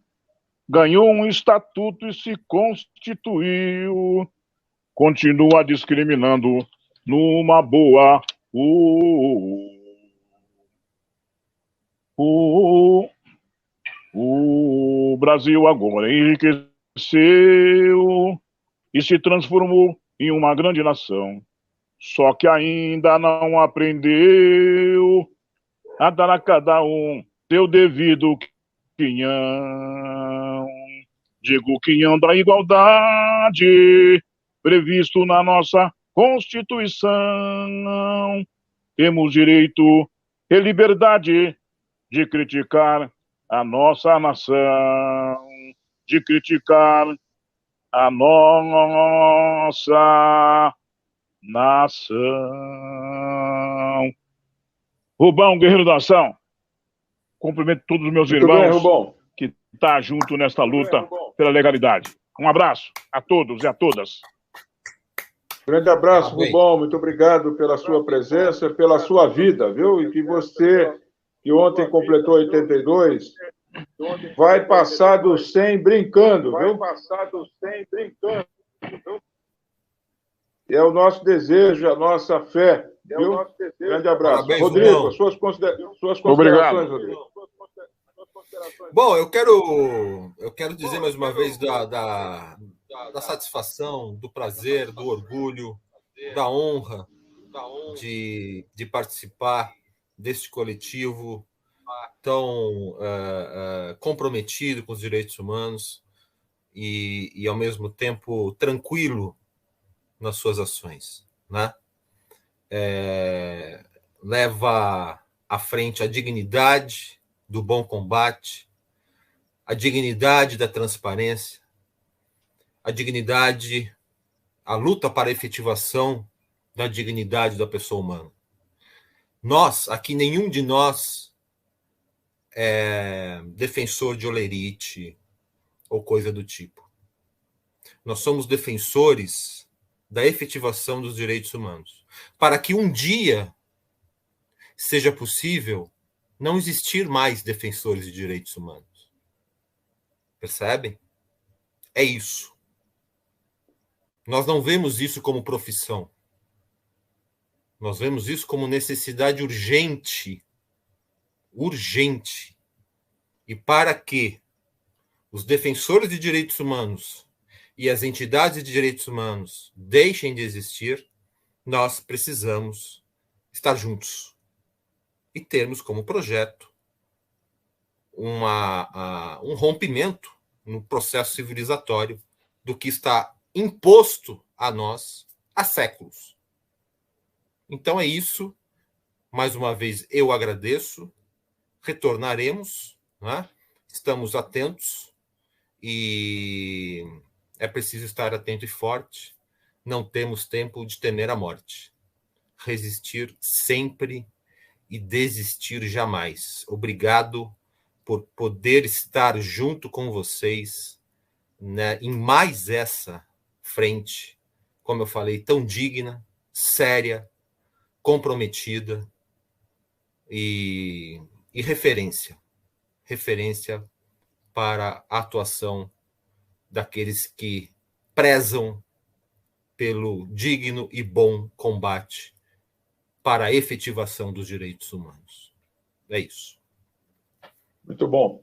ganhou um estatuto e se constituiu, continua discriminando numa boa. O Brasil agora enriqueceu e se transformou em uma grande nação. só que ainda não aprendeu a dar a cada um seu devido quinhão. Digo quinhão da igualdade, previsto na nossa Constituição. Temos direito e liberdade de criticar a nossa nação, de criticar a nossa nação. Rubão, guerreiro da ação, cumprimento todos os meus irmãos que estão junto nesta luta pela legalidade. Um abraço a todos e a todas. Grande abraço, Rubão. Muito obrigado pela sua presença, pela sua vida, viu? E que você, que ontem completou 82, vai passar dos 100 brincando, viu? Vai passar dos 100 brincando, viu? É o nosso desejo, a nossa fé, viu? Grande abraço. Parabéns, Rodrigo, suas considerações, Obrigado. Rodrigo. Bom, eu quero dizer mais uma vez da satisfação, do prazer, do orgulho, da honra de participar deste coletivo tão comprometido com os direitos humanos e ao mesmo tempo, tranquilo nas suas ações, né? Leva à frente a dignidade do bom combate, a dignidade da transparência, a dignidade, a luta para a efetivação da dignidade da pessoa humana. Nós, aqui, nenhum de nós é defensor de olerite ou coisa do tipo. Nós somos defensores da efetivação dos direitos humanos, para que um dia seja possível não existir mais defensores de direitos humanos. Percebem? É isso. Nós não vemos isso como profissão. Nós vemos isso como necessidade urgente. Urgente. E para que os defensores de direitos humanos e as entidades de direitos humanos deixem de existir, nós precisamos estar juntos e termos como projeto um rompimento no processo civilizatório do que está imposto a nós há séculos. Então é isso. Mais uma vez, eu agradeço. Retornaremos, né? Estamos atentos e é preciso estar atento e forte. Não temos tempo de temer a morte. Resistir sempre e desistir jamais. Obrigado por poder estar junto com vocês, né, em mais essa frente, como eu falei, tão digna, séria, comprometida e referência para a atuação daqueles que prezam pelo digno e bom combate para a efetivação dos direitos humanos. É isso. Muito bom.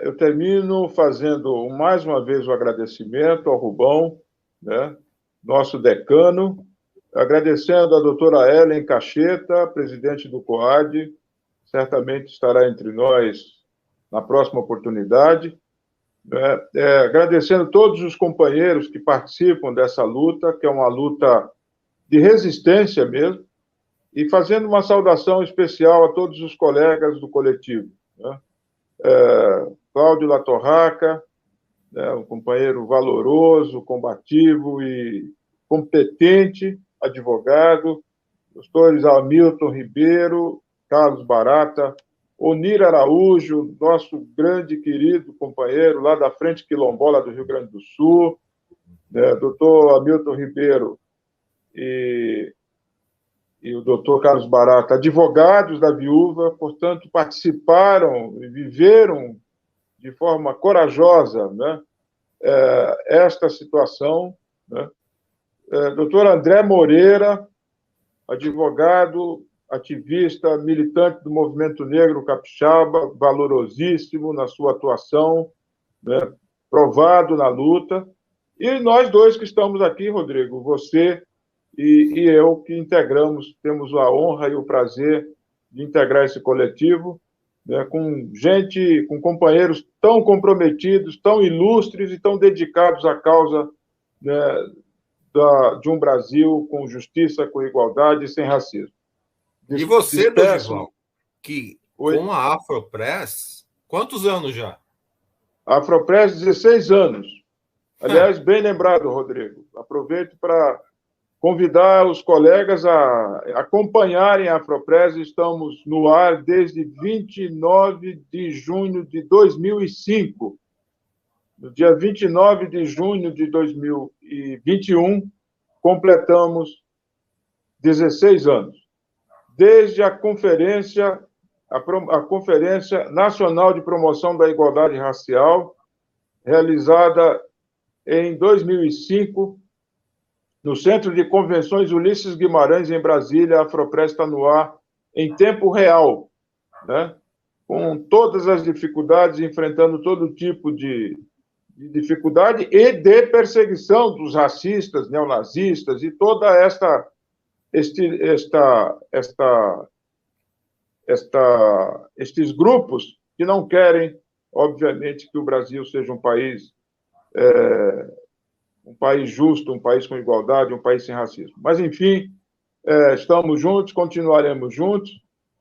Eu termino fazendo mais uma vez o agradecimento ao Rubão, né, nosso decano, agradecendo a doutora Ellen Cacheta, presidente do COAD, certamente estará entre nós na próxima oportunidade. Agradecendo todos os companheiros que participam dessa luta, que é uma luta de resistência mesmo, e fazendo uma saudação especial a todos os colegas do coletivo, né? Cláudio Latorraca, né, um companheiro valoroso, combativo e competente, advogado, doutores Hamilton Ribeiro, Carlos Barata, Onir Araújo, nosso grande querido companheiro lá da Frente Quilombola do Rio Grande do Sul, né, doutor Hamilton Ribeiro e o doutor Carlos Barata, advogados da viúva, portanto, participaram e viveram de forma corajosa, né, esta situação, né. Doutor André Moreira, advogado, ativista, militante do movimento negro capixaba, valorosíssimo na sua atuação, né, provado na luta. E nós dois que estamos aqui, Rodrigo, você e eu que integramos, temos a honra e o prazer de integrar esse coletivo, né, com gente, com companheiros tão comprometidos, tão ilustres e tão dedicados à causa, né, de um Brasil com justiça, com igualdade e sem racismo. E você, Dorival, que com a Afropress, quantos anos já? A Afropress, 16 anos. Aliás, bem lembrado, Rodrigo. Aproveito para convidar os colegas a acompanharem a Afropress. Estamos no ar desde 29 de junho de 2005. No dia 29 de junho de 2021, completamos 16 anos. Desde a Conferência Nacional de Promoção da Igualdade Racial, realizada em 2005, no Centro de Convenções Ulisses Guimarães, em Brasília. A Afropress está no ar em tempo real, né? Com todas as dificuldades, enfrentando todo tipo de dificuldade e de perseguição dos racistas, neonazistas e toda estes grupos que não querem, obviamente, que o Brasil seja um país justo, um país com igualdade, um país sem racismo. Mas, enfim, estamos juntos, continuaremos juntos,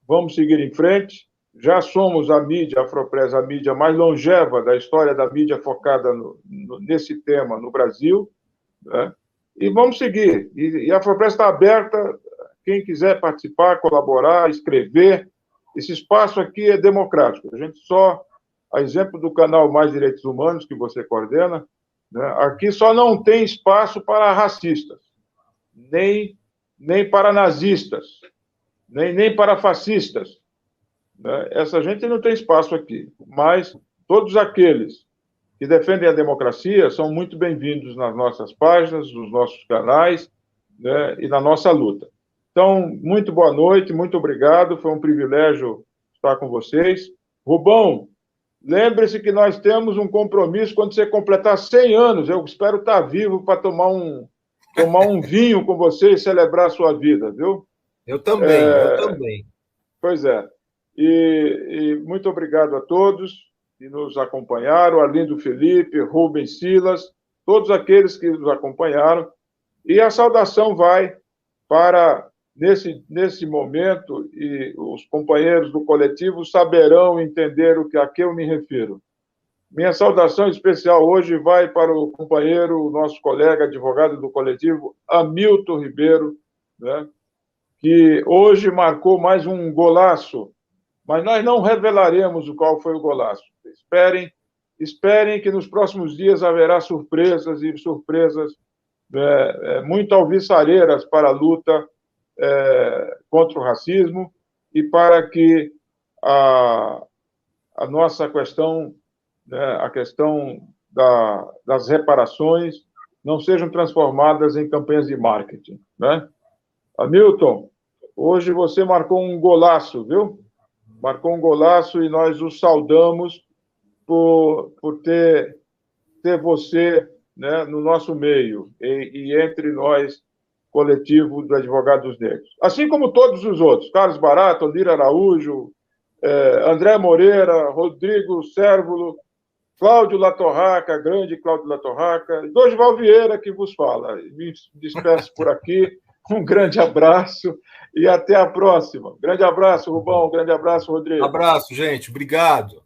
vamos seguir em frente. Já somos a mídia, a Afropress, a mídia mais longeva da história da mídia focada nesse tema no Brasil, né? E vamos seguir. E a Afropress está aberta, quem quiser participar, colaborar, escrever. Esse espaço aqui é democrático. A exemplo do canal Mais Direitos Humanos, que você coordena, né? Aqui só não tem espaço para racistas, nem para nazistas, nem para fascistas. Essa gente não tem espaço aqui, mas todos aqueles que defendem a democracia são muito bem-vindos nas nossas páginas, nos nossos canais, né, e na nossa luta. Então, muito boa noite, muito obrigado, foi um privilégio estar com vocês. Rubão, lembre-se que nós temos um compromisso quando você completar 100 anos, eu espero estar vivo para tomar um vinho com você e celebrar a sua vida, viu? Eu também. Pois é. E muito obrigado a todos que nos acompanharam, Arlindo Felipe, Rubens Silas, todos aqueles que nos acompanharam. E a saudação vai para, nesse momento, e os companheiros do coletivo saberão entender a que eu me refiro. Minha saudação especial hoje vai para o companheiro, o nosso colega advogado do coletivo, Hamilton Ribeiro, né, que hoje marcou mais um golaço. Mas nós não revelaremos qual foi o golaço. Esperem que nos próximos dias haverá surpresas muito alvissareiras para a luta contra o racismo e para que a nossa questão, né, a questão das reparações, não sejam transformadas em campanhas de marketing, né? Hamilton, hoje você marcou um golaço, viu? Marcou um golaço e nós o saudamos por ter você, né, no nosso meio e entre nós, coletivo do Advogados Negros. Assim como todos os outros, Carlos Barato, Lira Araújo, André Moreira, Rodrigo Cérvulo, Cláudio Latorraca, grande Cláudio Latorraca, e Dorival Vieira, que vos fala. Me despeço por aqui. Um grande abraço e até a próxima. Grande abraço, Rubão. Grande abraço, Rodrigo. Abraço, gente. Obrigado.